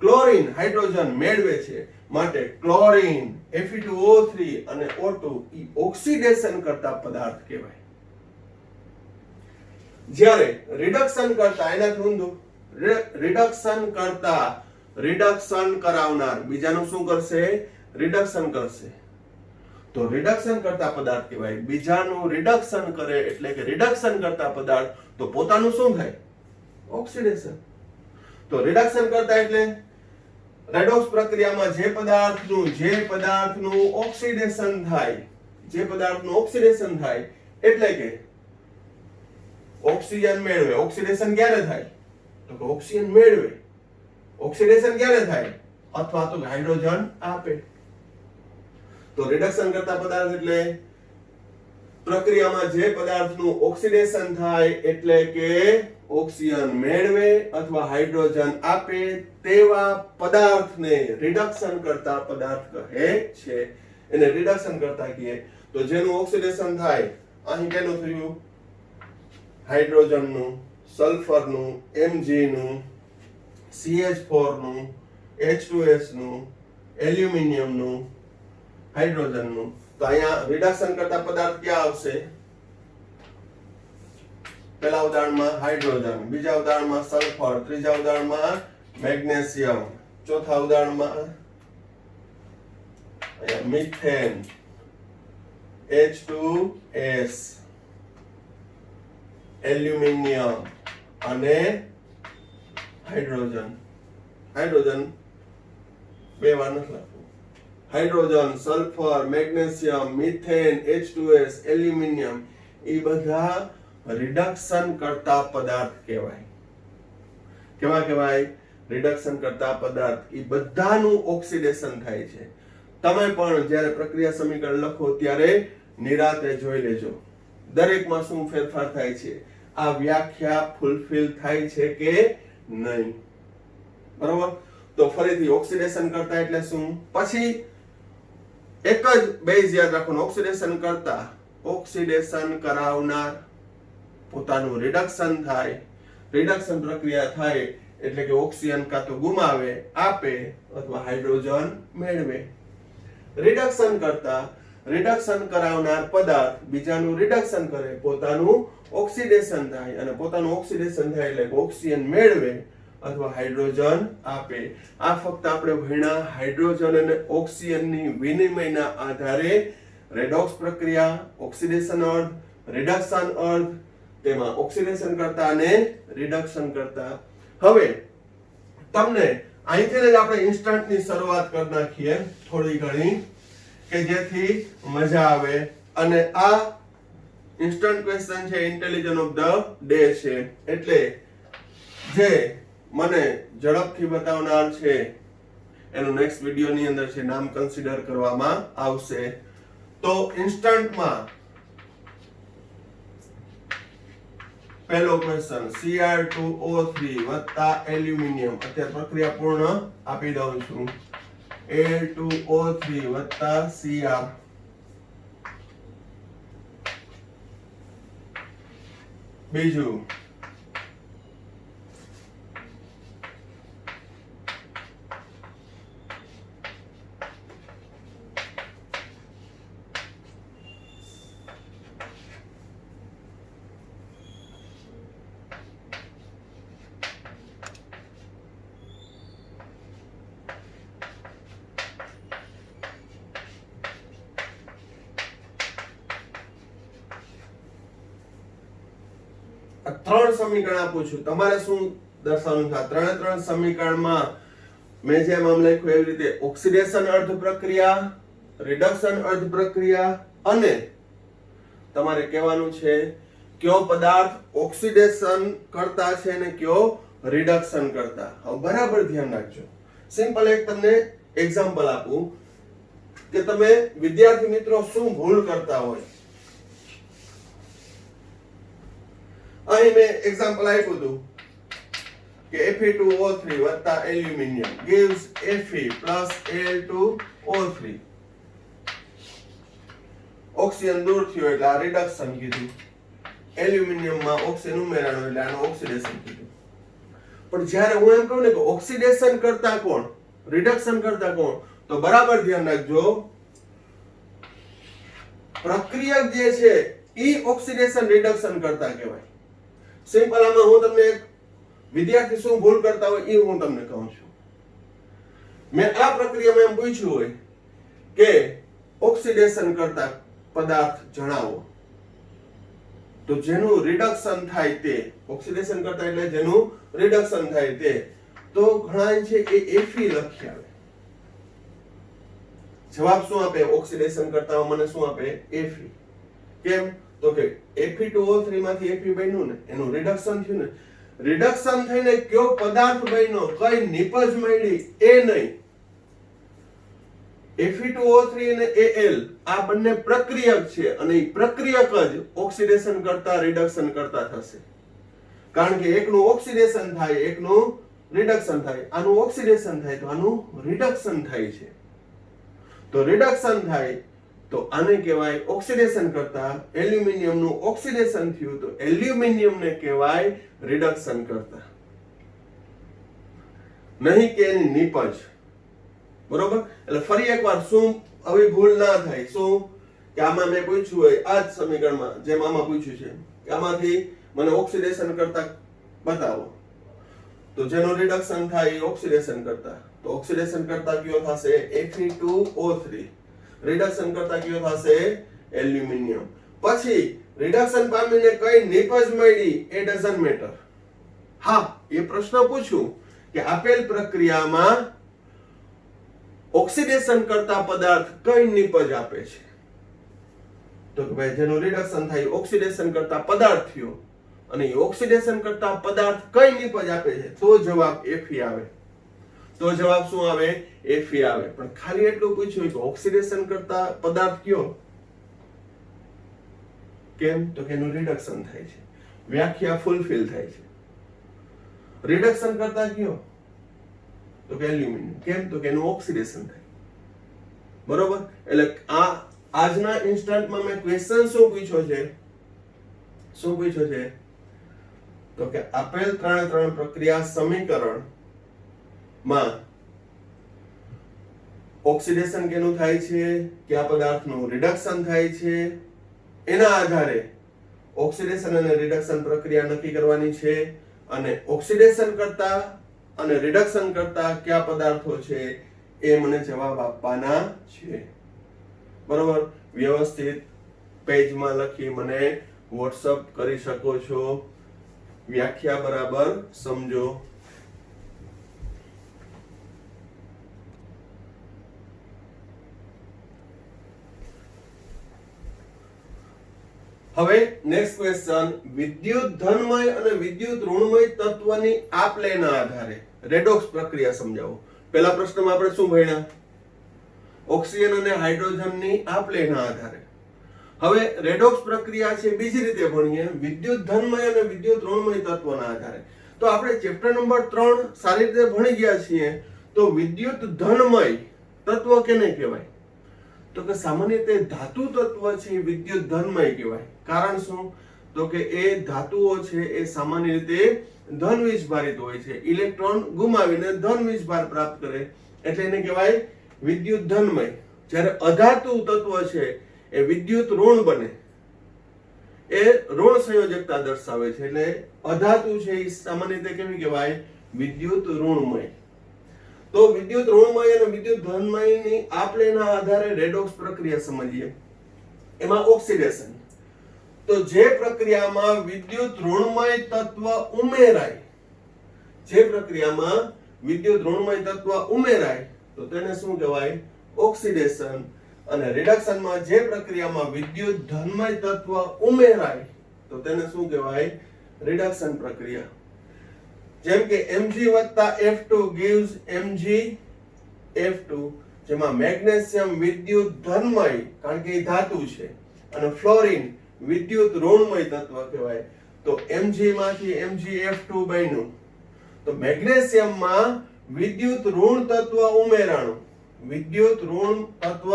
ક્લોરીન હાઇડ્રોજન મેળવે છે, માટે ક્લોરીન, Fe2O3 અને O2 એ ઓક્સિડેશન કરતા પદાર્થ કહેવાય. જ્યારે રિડક્શન કરતા, એનાથી ઊંધું, રિડક્શન કરાવનાર બીજાનું શું કરશે? રિડક્શન કરશે. તો રિડક્શન કરતા પદાર્થ કહેવાય. બીજાનું રિડક્શન કરે એટલે કે રિડક્શન કરતા પદાર્થ, તો પોતાનું શું થાય? ઓક્સિડેશન. તો રિડક્શન કરતા એટલે રેડોક્સ પ્રક્રિયામાં જે પદાર્થનું ઓક્સિડેશન થાય, એટલે કે ઓક્સિજન મેળવે. ઓક્સિડેશન ક્યારે થાય? તો કે ઓક્સિજન મેળવે. ઓક્સિડેશન ક્યારે થાય? અથવા તો હાઇડ્રોજન આપે. તો રિડક્શન કરતા પદાર્થ એટલે પ્રક્રિયામાં જે પદાર્થનું ઓક્સિડેશન થાય, એટલે કે ઓક્સિજન મેળવે અથવા હાઇડ્રોજન આપે તેવા પદાર્થને રિડક્શન કરતા પદાર્થ કહે છે. એને રિડક્શન કરતા કહીએ. તો જેનું ઓક્સિડેશન થાય, અહીં કેનું થયું? હાઇડ્રોજનનું, સલ્ફરનું, Mgનું, CH4નું, H2S નું, એલ્યુમિનિયમનું, હાઇડ્રોજનનું. તો અહીંયા રિડક્શન કરતા પદાર્થ ક્યાં આવશે? પહેલા ઉદાહરણમાં હાઇડ્રોજન, બીજા ઉદાહરણમાં સલ્ફર, ત્રીજા ઉદાહરણમાં મેગ્નેશિયમ, ચોથા ઉદાહરણમાં મિથેન, H2S, એલ્યુમિનિયમ અને હાઇડ્રોજન બે વાર નથી લખવું. Hydrogen, sulphur, magnesium, methane, H2S, aluminium એ બધા રિડક્શન કરતા પદાર્થ કહેવાય. કેવા કહેવાય? રિડક્શન કરતા પદાર્થ. એ બધાનું ઓક્સિડેશન થાય છે. તમે પણ જ્યારે પ્રક્રિયા સમીકરણ લખો ત્યારે નિરાતે જોઈ લેજો દરેકમાં શું ફેરફાર થાય છે. આ વ્યાખ્યા ફૂલફિલ થાય છે કે નહીં? બરોબર? તો ફરીથી ઓક્સિડેશન કરતા એટલે શું? પછી એક જ બેઝ યાદ રાખવાનું. ઓક્સિડેશન કરતા, ઓક્સિડેશન કરાવનાર, પોતાનું રિડક્શન થાય, રિડક્શન પ્રક્રિયા થાય એટલે કે ઓક્સિજન કાં તો ગુમાવે, આપે અથવા હાઇડ્રોજન મેળવે. રિડક્શન કરતા, રિડક્શન કરાવનાર પદાર્થ બીજાનું રિડક્શન કરે, પોતાનું ઓક્સિડેશન થાય, અને પોતાનું ઓક્સિડેશન થાય એટલે ઓક્સિજન મેળવે અથવા હાઇડ્રોજન આપે. આ ફક્ત આપણે ભણ્યા હાઇડ્રોજન અને ઓક્સિજનની વિનિમયના આધારે રેડોક્સ પ્રક્રિયા, ઓક્સિડેશન અર્ધ, રિડક્શન અર્ધ, તેમાં ઓક્સિડેશન કરતા અને રિડક્શન કરતા. હવે તમને અહીંથી જ આપણે ઇન્સ્ટન્ટની શરૂઆત કરી નાખીએ થોડી ઘણી, કે જેથી મજા આવે. અને આ ઇન્સ્ટન્ટ ક્વેશ્ચન છે, ઇન્ટેલિજન્સ ઓફ ધ ડે છે, એટલે જે મને ઝડપથી બતાવનાર છે એનું નેક્સ્ટ વિડિયોની અંદર છે નામ કન્સિડર કરવામાં આવશે. તો ઇન્સ્ટન્ટમાં પહેલો ક્વેશ્ચન Cr2O3 વત્તા એલ્યુમિનિયમ. અત્યારે પ્રક્રિયા પૂર્ણ આપી દઉં છું. Al2O3 વત્તા Cr. બીજું ત્રણ સમીકરણ આપું છું, તમારે શું દર્શાવવાનું છે? આ ત્રણ સમીકરણમાં મેં જેમ આમ લખ્યું એવી રીતે ઓક્સિડેશન અર્ધ પ્રક્રિયા, રિડક્શન અર્ધ પ્રક્રિયા અને તમારે કહેવાનું છે કયો પદાર્થ ઓક્સિડેશન કરતા છે અને કયો રિડક્શન કરતા. હવે બરાબર ધ્યાન રાખજો. સિમ્પલ એક તમને એક્ઝામ્પલ આપું કે તમે વિદ્યાર્થી મિત્રો શું ભૂલ કરતા હોય. અહીં મેં એક્ઝામ્પલ આપ્યું હતું કે Fe2O3 વત્તા aluminium gives Fe plus Al2O3. Oxygen દૂર થયો એટલે આ રિડક્શન કીધું, એલ્યુમિનિયમમાં ઓક્સિજન ઉમેરાણો એટલે આનું ઓક્સિડેશન કીધું. પણ જ્યારે હું એમ કહું ને કે ઓક્સિડેશન કરતા કોણ, રિડક્શન કરતા કોણ, તો બરાબર ધ્યાન રાખજો, પ્રક્રિયક જે છે ઈ ઓક્સિડેશન રિડક્શન કરતા કહેવાય. સિમ્પલ આમાં હું તમને એક વિદ્યાર્થી શું ભૂલ કરતા હોય એ હું તમને કહું છું. મેં આ પ્રક્રિયામાં એમ પૂછ્યું હોય કે ઓક્સિડેશન કરતા પદાર્થ જણાવો, તો જેનું રિડક્શન થાય તે, ઓક્સિડેશન કરતા એટલે જેનું રિડક્શન થાય તે, તો ઘણા છે એ Fe લખી આવે. જવાબ શું આપે? ઓક્સિડેશન કરતા મને શું આપે? Fe. કેમ? તો કે Fe2O3 માંથી Fe બન્યું ને, એનું રિડક્શન થયું ને, રિડક્શન થઈને કયો પદાર્થ બન્યો, કઈ નિપજ મળી એ નહીં. Fe2O3 અને Al આ બંને પ્રક્રિયક છે અને એ પ્રક્રિયક જ ઓક્સિડેશન કરતા રિડક્શન કરતા થશે. કારણ કે એકનું ઓક્સિડેશન થાય, એકનું રિડક્શન થાય. આનું ઓક્સિડેશન થાય તો આનું રિડક્શન થાય છે. તો રિડક્શન થાય તો આને કહેવાય ઓક્સિડેશન કરતા. એલ્યુમિનિયમનું ઓક્સિડેશન થયું તો એલ્યુમિનિયમને કહેવાય રિડક્શન કરતા, નહીં કે એની નિપજ. બરોબર? એટલે ફરી એકવાર શું હવે ભૂલ ના થાય, શું કે આમાં મેં પૂછ્યું હોય આ જ સમીકરણમાં જેમ આમાં પૂછ્યું છે કે આમાંથી મને ઓક્સિડેશન કરતા બતાવો, તો જેનું રિડક્શન થાય એ ઓક્સિડેશન કરતા, તો ઓક્સિડેશન કરતા કયો થશે? Fe2O3. રિડક્શન કરતા કયો થશે? એલ્યુમિનિયમ. પછી રિડક્શન પામીને કઈ નિપજ મળી એ ડઝન્ટ મેટર. હા, એ પ્રશ્ન પૂછું કે આપેલ પ્રક્રિયામાં ઓક્સિડેશન કરતા પદાર્થ કઈ નિપજ આપે છે, તો કે ભાઈ જેનું રિડક્શન થાય ઓક્સિડેશન કરતા પદાર્થ થયો અને એ ઓક્સિડેશન કરતા પદાર્થ કઈ નિપજ આપે છે, તો જવાબ Fe આવે. તો જવાબ શું આવે? Fe આવે. પણ ખાલી એટલું પૂછ્યું કે ઓક્સિડેશન કરતા પદાર્થ કયો, કેમ? તો કે એનું રિડક્શન થાય છે. વ્યાખ્યા ફૂલફિલ થાય છે. રિડક્શન કરતા કયો, તો કે એલ્યુમિનિયમ. કેમ? તો કે એનું ઓક્સિડેશન થાય. બરોબર? એટલે આ આજના ઇન્સ્ટન્ટમાં મેં ક્વેશ્ચન શું પૂછ્યો છે? શું પૂછ્યો છે? તો કે આપેલ ત્રણ પ્રક્રિયા સમીકરણ માં ઓક્સિડેશન કેનું થાય છે, કયા પદાર્થનું રિડક્શન થાય છે, એના આધારે ઓક્સિડેશન અને રિડક્શન પ્રક્રિયા નક્કી કરવાની છે. અને ઓક્સિડેશન કરતા અને રિડક્શન કરતા કયા પદાર્થો છે એ મને જવાબ આપવાના છે. બરોબર? વ્યવસ્થિત પેજમાં લખી મને WhatsApp કરી શકો છો. વ્યાખ્યા બરાબર સમજો. હવે નેક્સ્ટ ક્વેશ્ચન, વિદ્યુત ધનમય અને વિદ્યુત ઋણમય તત્વની આપલેના આધારે રેડોક્સ પ્રક્રિયા સમજાવો. પહેલા પ્રશ્નમાં આપણે શું ભણ્યા? ઓક્સિજન અને હાઇડ્રોજનની આપલેના આધારે. હવે રેડોક્સ પ્રક્રિયા છે બીજી રીતે ભણીએ, વિદ્યુત ધનમય અને વિદ્યુત ઋણમય તત્વના આધારે. તો આપણે ચેપ્ટર નંબર 3 સારી રીતે ભણી ગયા છીએ. તો વિદ્યુત ધનમય તત્વ કેને કહેવાય? તો કે સામાન્ય રીતે ધાતુ તત્વ છે વિદ્યુત ધનમય કહેવાય. કારણ શું? તો કે એ ધાતુઓ છે એ સામાન્ય રીતે ધન વીજભારિત હોય છે. ઇલેક્ટ્રોન ગુમાવીને ધન વીજભાર પ્રાપ્ત કરે એટલે એને કહેવાય વિદ્યુત ધનમય. જ્યારે અધાતુ તત્વ છે એ વિદ્યુત ઋણ બને, એ ઋણ સંયોજકતા દર્શાવે છે. એટલે અધાતુ છે એ સામાન્ય રીતે કેવી કહેવાય? વિદ્યુત ઋણમય. તો વિદ્યુત ઋણમય અને વિદ્યુત ધનમયની આપલેના આધારે રેડોક્સ પ્રક્રિયા સમજીએ. એમાં ઓક્સિડેશન, તો જે પ્રક્રિયામાં વિદ્યુત ઋણમય તત્વ ઉમેરાય, જે પ્રક્રિયામાં વિદ્યુત ઋણમય તત્વ ઉમેરાય તો તેને શું કહેવાય? ઓક્સિડેશન. અને રિડક્શનમાં જે પ્રક્રિયામાં વિદ્યુત ધનમય તત્વ ઉમેરાય તો તેને શું કહેવાય? રિડક્શન પ્રક્રિયા. જેમ કે Mg+F2 gives MgF2, જેમાં મેગ્નેશિયમ વિદ્યુત ધનમય, કારણ કે એ ધાતુ છે, અને ફ્લોરિન વિદ્યુત ઋણમય તત્વ કહેવાય. તો Mg માંથી MgF2 બન્યું. તો મેગ્નેશિયમમાં વિદ્યુત ઋણ તત્વ ઉમેરાણું, વિદ્યુત ઋણ તત્વ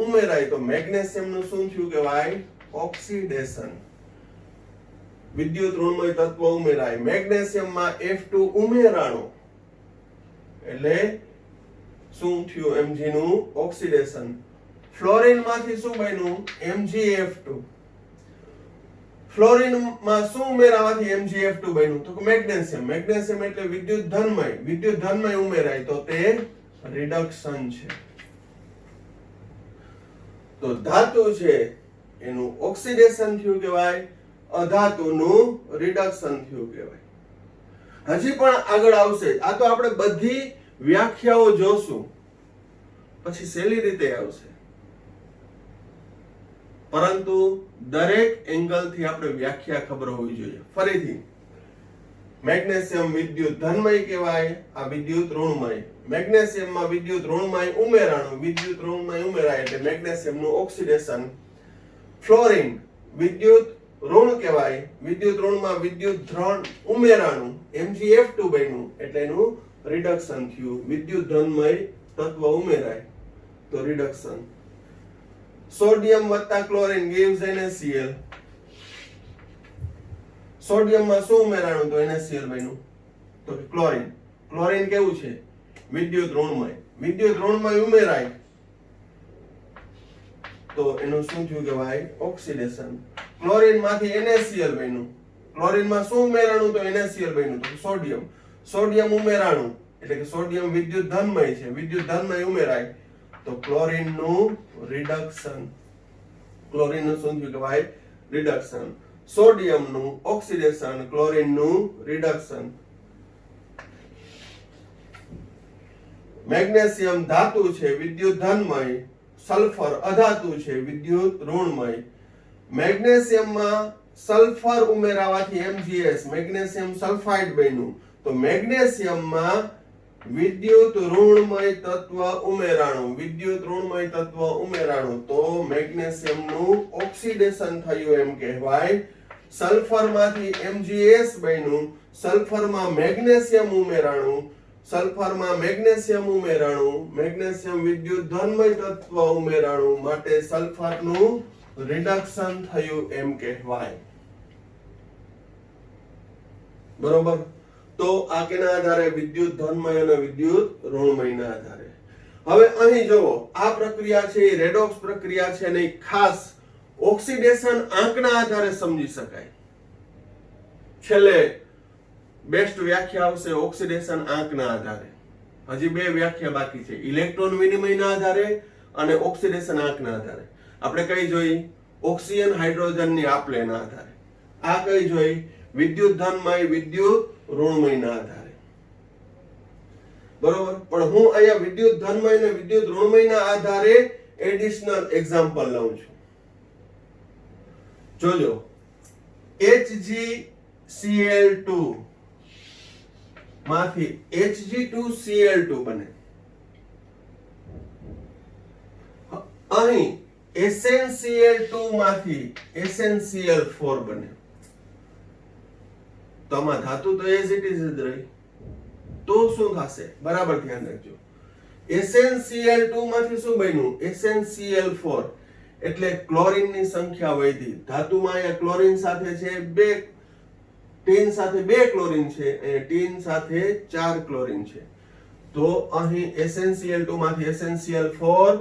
ઉમેરાય તો મેગ્નેશિયમનું શું થયું કહેવાય? ઓક્સિડેશન. વિદ્યુત ઋણમય તત્વ ઉમેરાય, મેગ્નેશિયમમાં F2 ઉમેરાણું એટલે શું થયું? Mg નું ઓક્સિડેશન. ફ્લોરિન માંથી શું બન્યું? MgF2. ફ્લોરિન માં શું ઉમેરાવાથી MgF2 બન્યું? તો મેગ્નેશિયમ. મેગ્નેશિયમ એટલે વિદ્યુત ધનમય, વિદ્યુત ધનમય ઉમેરાય તો તે રિડક્શન છે. તો ધાતુ છે એનું ઓક્સિડેશન થયું કહેવાય, અધાતુનું રિડક્શન થયું કહેવાય. હજી પણ આગળ આવશે. આ તો આપણે બધી વ્યાખ્યાઓ જોશું, પછી સહેલી રીતે આવશે, પરંતુ દરેક એંગલથી આપણે વ્યાખ્યા ખબર હોવી જોઈએ. ફરીથી, મેગ્નેશિયમ વિદ્યુત ધનમય કહેવાય, આ વિદ્યુત ઋણમય. મેગ્નેશિયમમાં વિદ્યુત ઋણમય ઉમેરાણું, વિદ્યુત ઋણમય ઉમેરાય એટલે મેગ્નેશિયમનું ઓક્સિડેશન. ફ્લોરિન વિદ્યુત ઋણ કહેવાય, વિદ્યુત ઋણમાં વિદ્યુત ધન ઉમેરાણું, MgF2 બન્યું એટલે એનું રિડક્શન થયું. વિદ્યુત ધનમય તત્વ ઉમેરાય તો રિડક્શન. સોડિયમ વત્તા ક્લોરીન gives NaCl. સોડિયમમાં શું ઉમેરાણું? તો NaCl બન્યું. તો ક્લોરીન. ક્લોરીન કેવું છે? વિદ્યુત ઋણમય. વિદ્યુત ઋણમય ઉમેરાય તો એનું શું થયું કહેવાય? ઓક્સિડેશન. ક્લોરીન માંથી NaCl બન્યું. ક્લોરીન માં શું ઉમેરાણું? તો NaCl બન્યું. તો સોડિયમ. સોડિયમ ઉમેરાણું એટલે કે સોડિયમ વિદ્યુત ધનમય છે, વિદ્યુત ધનમય ઉમેરાય તો ક્લોરીન નું રિડક્શન. ક્લોરીન નું શું થયું કહેવાય? રિડક્શન. સોડિયમ નું ઓક્સિડેશન, ક્લોરીન નું રિડક્શન. મેગ્નેશિયમ ધાતુ છે, વિદ્યુત ધનમય. સલ્ફર અધાતુ છે, વિદ્યુત ઋણમય. મેગ્નેશિયમમાં સલ્ફર ઉમેરાવાથી MgS, મેગ્નેશિયમ સલ્ફાઇડ બન્યું. તો મેગ્નેશિયમમાં વિદ્યુત ઋણમય તત્વ ઉમેરાણું, વિદ્યુત ઋણમય તત્વ ઉમેરાણું તો મેગ્નેશિયમનું ઓક્સિડેશન થયું એમ કહેવાય. સલ્ફરમાંથી MgS બન્યું, સલ્ફરમાં મેગ્નેશિયમ ઉમેરાણું, સલ્ફરમાં મેગ્નેશિયમ ઉમેરાણું, મેગ્નેશિયમ વિદ્યુત ધનમય તત્વ ઉમેરાણું માટે સલ્ફરનું રિડક્શન થયું એમ કહેવાય. બરોબર. તો આ કેના આધારે? વિદ્યુત ધનમય અને વિદ્યુત ઋણમયના આધારે. હવે અહીં જુઓ, આ પ્રક્રિયા છે એ રેડોક્સ પ્રક્રિયા છે અને ખાસ ઓક્સિડેશન આંકના આધારે સમજી શકાય. છેલ્લે બેસ્ટ વ્યાખ્યા આવશે ઓક્સિડેશન આંકના આધારે. હજી બે વ્યાખ્યા બાકી છે, ઇલેક્ટ્રોન વિનિમયના આધારે અને ઓક્સિડેશન આંકના આધારે. આપણે કઈ જોઈ? ઓક્સિજન હાઇડ્રોજનની આપલેના આધારે. આ કઈ જોઈ? વિદ્યુત ધનમય વિદ્યુત ઋણમયના આધારે. બરોબર. પણ હું અહીંયા વિદ્યુત ધનમય અને વિદ્યુત ઋણમયના આધારે એડિશનલ એક્ઝામ્પલ લઉં છું. જોજો, HgCl2 માંથી Hg2Cl2 બને. અહીં SnCl2 માંથી SnCl4 બને. તો આમાં ધાતુ તો એઝ ઇટ ઇઝ જ રહી. તો શું થશે? બરાબર ધ્યાન રાખજો. SnCl2 માંથી શું બન્યું? SnCl4 એટલે ક્લોરીનની સંખ્યા વધી. ધાતુમાં અહીંયા ક્લોરીન સાથે છે બે, ટીન સાથે બે ક્લોરીન છે અને ટીન સાથે 4 ક્લોરીન છે. તો અહીં SnCl2 માંથી SnCl4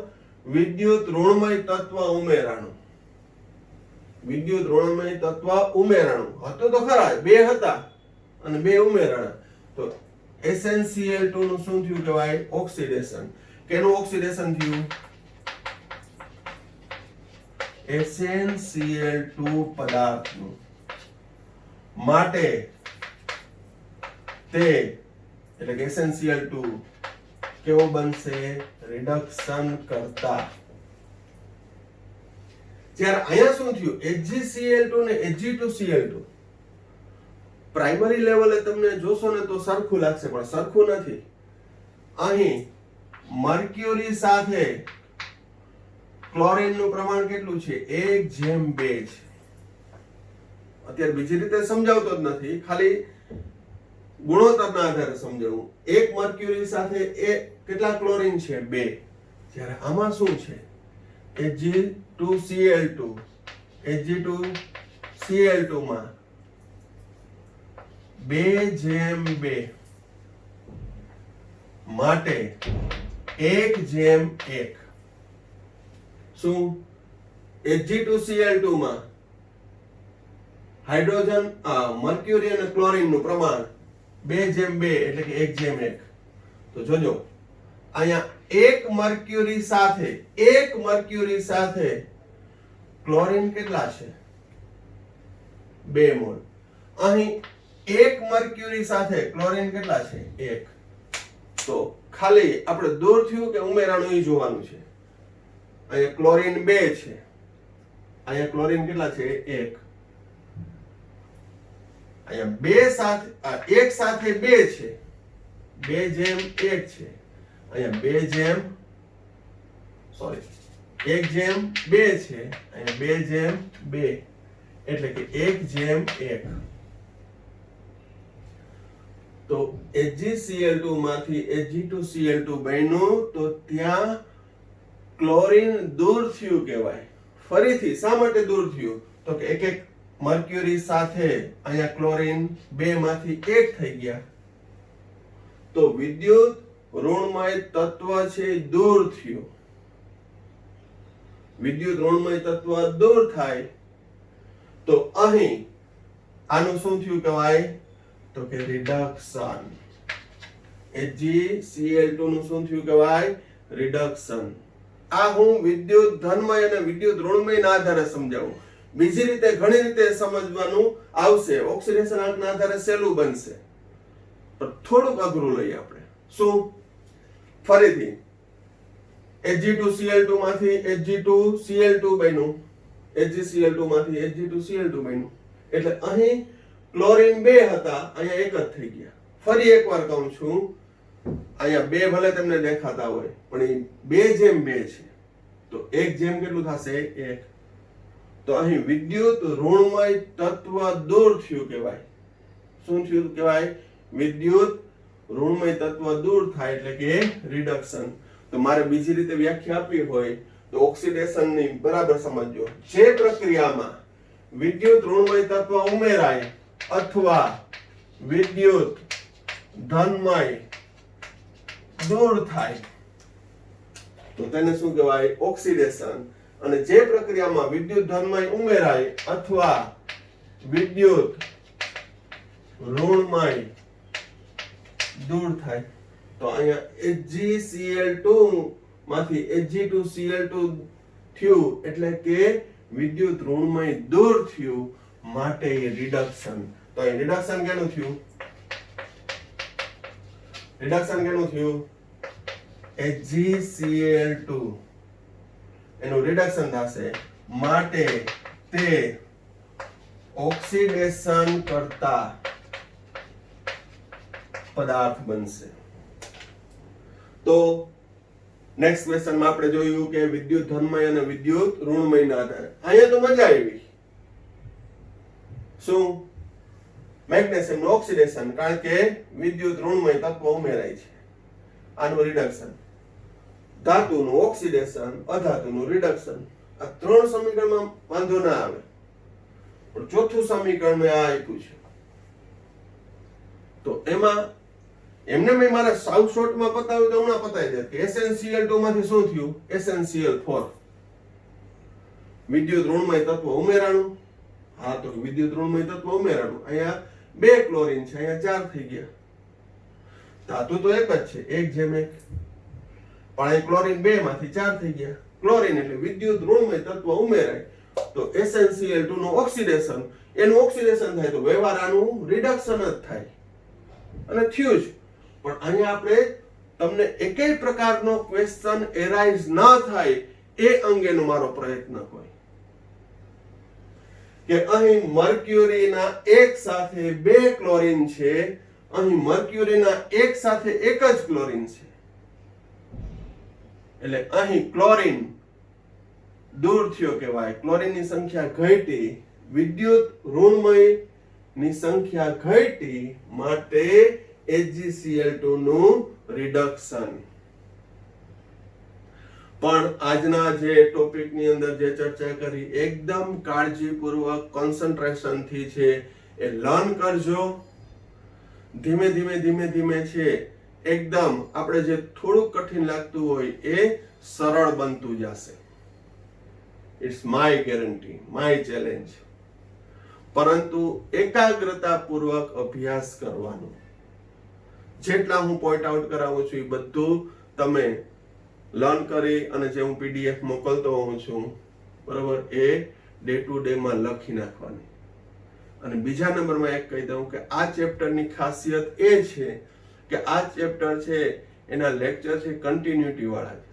વિદ્યુત ઋણમય તત્વ ઉમેરાણું, વિદ્યુત ઋણમય તત્વ ઉમેરાણું હતું તો ખરા, બે હતા અને બે ઉમેરાણા. તો SnCl2 નું શું થયું કહેવાય? ઓક્સિડેશન. કેનું ઓક્સિડેશન થયું? SnCl2 પદાર્થનું માટે તે એટલે કે SnCl2 કેવો બનશે? રિડક્શન કરતા. જ્યારે અહીંયા શું થયું? HgCl2 ને Hg2Cl2 પ્રાઇમરી લેવલે તમને જોશો ને તો સરખું લાગશે, પણ સરખું નથી. અહીં મર્ક્યુરી સાથે ક્લોરીનનું પ્રમાણ કેટલું છે? 1:2 છે. અત્યારે બીજી રીતે સમજાવતો જ નથી, ખાલી ગુણોત્તરના આધારે સમજાવું. એક મર્ક્યુરી સાથે કેટલા ક્લોરીન છે? 2. જ્યારે આમાં શું છે? Hg2Cl2 માં 2:2 માટે 1:1. શું? Hg2Cl2 માં હાઇડ્રોજન મર્ક્યુરી અને ક્લોરીનનું પ્રમાણ 2:2 એટલે કે 1:1. તો જોજો અહીંયા એક મર્ક્યુરી સાથે ક્લોરીન કેટલા છે? 2 મોલ. અહીં એક મર્ક્યુરી સાથે ક્લોરીન કેટલા છે? 1. તો ખાલી આપણે દૂર થયું કે ઉમેરાણું એ જોવાનું છે. અહીંયા ક્લોરીન 2 છે, અહીંયા ક્લોરીન કેટલા છે? 1. અહીંયા 2 સાથે 1 સાથે 2 છે, 2:1 છે. અહીંયા 1:2 છે, અહીંયા 2:2 એટલે કે 1:1. તો HgCl2 માંથી Hg2Cl2 બન્યું, તો ત્યાં ક્લોરીન દૂર થયું કહેવાય. ફરીથી શા માટે દૂર થયું? તો કે એક મર્ક્યુરી સાથે અહીંયા ક્લોરીન 2 માંથી 1 થઈ ગયા, તો વિદ્યુત ઋણમય તત્વ છે દૂર થયું. વિદ્યુત ઋણમય તત્વ દૂર થાય તો અહીં આનું શું થયું કહેવાય? તો કે રિડક્શન. HgCl2 નું શું થયું કહેવાય? રિડક્શન. આ હું વિદ્યુત ધનમય અને વિદ્યુત ઋણમય ના આધારે સમજાવું. બીજી રીતે ઘણી રીતે સમજવાનું આવશે. ઓક્સિડેશન આંકના આધારે સહેલું બનશે, પણ થોડુંક અઘરું લઈએ આપણે. શું? ફરીથી Hg2Cl2 માંથી Hg2Cl2 બન્યું, HgCl2 માંથી Hg2Cl2 બન્યું, એટલે અહીં ક્લોરીન 2 હતા, અહીંયા 1 જ થઈ ગયા. ફરી એકવાર કહું છું, અહીંયા 2 ભલે તમને દેખાતા હોય, પણ એ 2:2 છે, તો 1 કેટલું થશે? 1. તો અહીં વિદ્યુત ઋણમય તત્વ દૂર થયું કહેવાય. શું થયું કહેવાય? વિદ્યુત ઋણમય તત્વ દૂર થાય એટલે કે રિડક્શન. તો મારે બીજી રીતે વ્યાખ્યા આપવી હોય તો ઓક્સિડેશનની બરાબર સમજજો. જે પ્રક્રિયામાં વિદ્યુત ઋણમય તત્વ ઉમેરાય અથવા વિદ્યુત ધનમય દૂર થાય તો તેને શું કહેવાય? ઓક્સિડેશન. અને જે પ્રક્રિયામાં વિદ્યુત ધનમય ઉમેરાય અથવા વિદ્યુત ઋણમય દૂર થાય, તો અહીંયા HgCl2 માંથી Hg2Cl2 થયું એટલે કે વિદ્યુત ઋણમય દૂર થયું, માટે રિડક્શન. તો અહીં રિડક્શન કેનું થયું? HgCl2 એનું રિડક્શન થશે, માટે તે ઓક્સિડેશન કરતા પદાર્થ બનશે. તો નેક્સ્ટ ક્વેશ્ચનમાં આપણે જોયું કે વિદ્યુત ધનમય અને વિદ્યુત ઋણમયના આધારે. અહીંયા તો મજા આવી. શું? મેગ્નેશિયમનું ઓક્સિડેશન, કારણ કે વિદ્યુત ઋણમય તત્વ ઉમેરાય છે. આનું રિડક્શન. ધાતુનું ઓક્સિડેશન, અધાતુનું રિડક્શન. આ 3 સમીકરણમાં વાંધો ના આવે, પણ ચોથું સમીકરણ મેં આ આપ્યું છે. તો એમાં એમને મેં મારા સાવ શોર્ટમાં પતાવ્યું તો હમણાં પતાવી દે કે SnCl2 માંથી શું થયું? SnCl4. વિદ્યુત ઋણમય તત્વ ઉમેરાણું. હા, તો વિદ્યુત ઋણમય તત્વ ઉમેરાણું. અહીંયા 2 ક્લોરીન છે, અહીંયા 4 થઈ ગયા. ધાતુ તો એક જ છે, 1:1. પણ અહીં ક્લોરીન 2 માંથી 4 થઈ ગયા. ક્લોરીન એટલે વિદ્યુત ઋણમય તત્વ ઉમેરાય તો SnCl2 નું ઓક્સિડેશન, એનું ઓક્સિડેશન થાય તો વ્યવહાર આનું રિડક્શન જ થાય અને થયું જ. પણ અહીંયા આપણે તમને એકેય પ્રકારનો ક્વેશ્ચન એરાઇઝ ન થાય એ અંગેનો મારો પ્રયત્ન હોય કે અહીં મર્ક્યુરીના એક સાથે બે ક્લોરીન છે, અહીં મર્ક્યુરીના એક સાથે એક જ ક્લોરીન છે, એટલે અહીં ક્લોરીન દૂર થયો કહેવાય, ક્લોરીનની સંખ્યા ઘટી, વિદ્યુત ઋણમય ની સંખ્યા ઘટી, માટે HgCl2 નું રિડક્શન. પણ આજના જે ટોપિકની અંદર જે ચર્ચા કરી એકદમ કાળજીપૂર્વક કોન્સન્ટ્રેશન થી છે એ લર્ન કરજો. ધીમે ધીમે છે એકદમ આપણે જે થોડું કઠિન લાગતું હોય એ સરળ બનતું જશે. It's my guarantee, my challenge. પરંતુ એકાગ્રતા પૂર્વક અભ્યાસ કરવાનો. જેટલા હું પોઈન્ટ આઉટ કરાવું છું એ બધું તમે લર્ન કરી અને જે હું PDF મોકલતો હોઉં છું બરોબર એ ડે ટુ ડે માં લખી નાખવાની. અને બીજા નંબરમાં એક કહી દઉં કે આ ચેપ્ટરની ખાસિયત એ છે કે આ ચેપ્ટર છે એના લેક્ચર છે કન્ટિન્યુટી વાળા છે,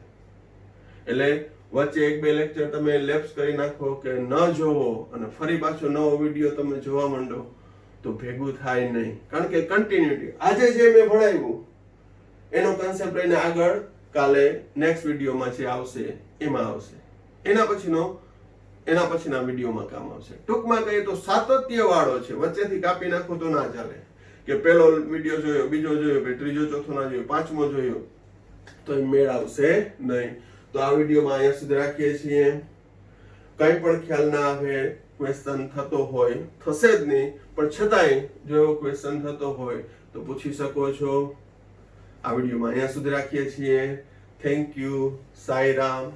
એટલે વચ્ચે એક બે લેક્ચર તમે લેપ્સ કરી નાખો કે ન જોવો અને ફરી પાછો નવો વિડીયો તમે જોવા માંડો તો ભેગું થાય નહીં. કારણ કે કન્ટિન્યુટી આજે જે મેં ભણાવ્યું એનો કન્સેપ્ટ લઈને આગળ કાલે નેક્સ્ટ વિડીયોમાં જે આવશે એમાં આવશે, એના પછીના વિડીયોમાં કામ આવશે. ટૂંકમાં કહીએ તો સાતત્ય વાળો છે, વચ્ચેથી કાપી નાખો તો ના ચાલે કે પેલો વિડીયો જોયો, બીજો જોયો, ત્રીજો ચોથો ના જોયો, પાંચમો જોયો તો એ મેળ આવશે નહીં. તો આ વિડીયોમાં અહીંયા સુધી રાખીએ છીએ. કંઈ પણ ખ્યાલ ના આવે, ક્વેશ્ચન થતો હોય, થશે જ નહીં, પણ છતાંય જો એવો ક્વેશ્ચન થતો હોય તો પૂછી શકો છો. આ વિડીયોમાં અહીંયા સુધી રાખીએ છીએ. Thank you. સાંઈ રામ.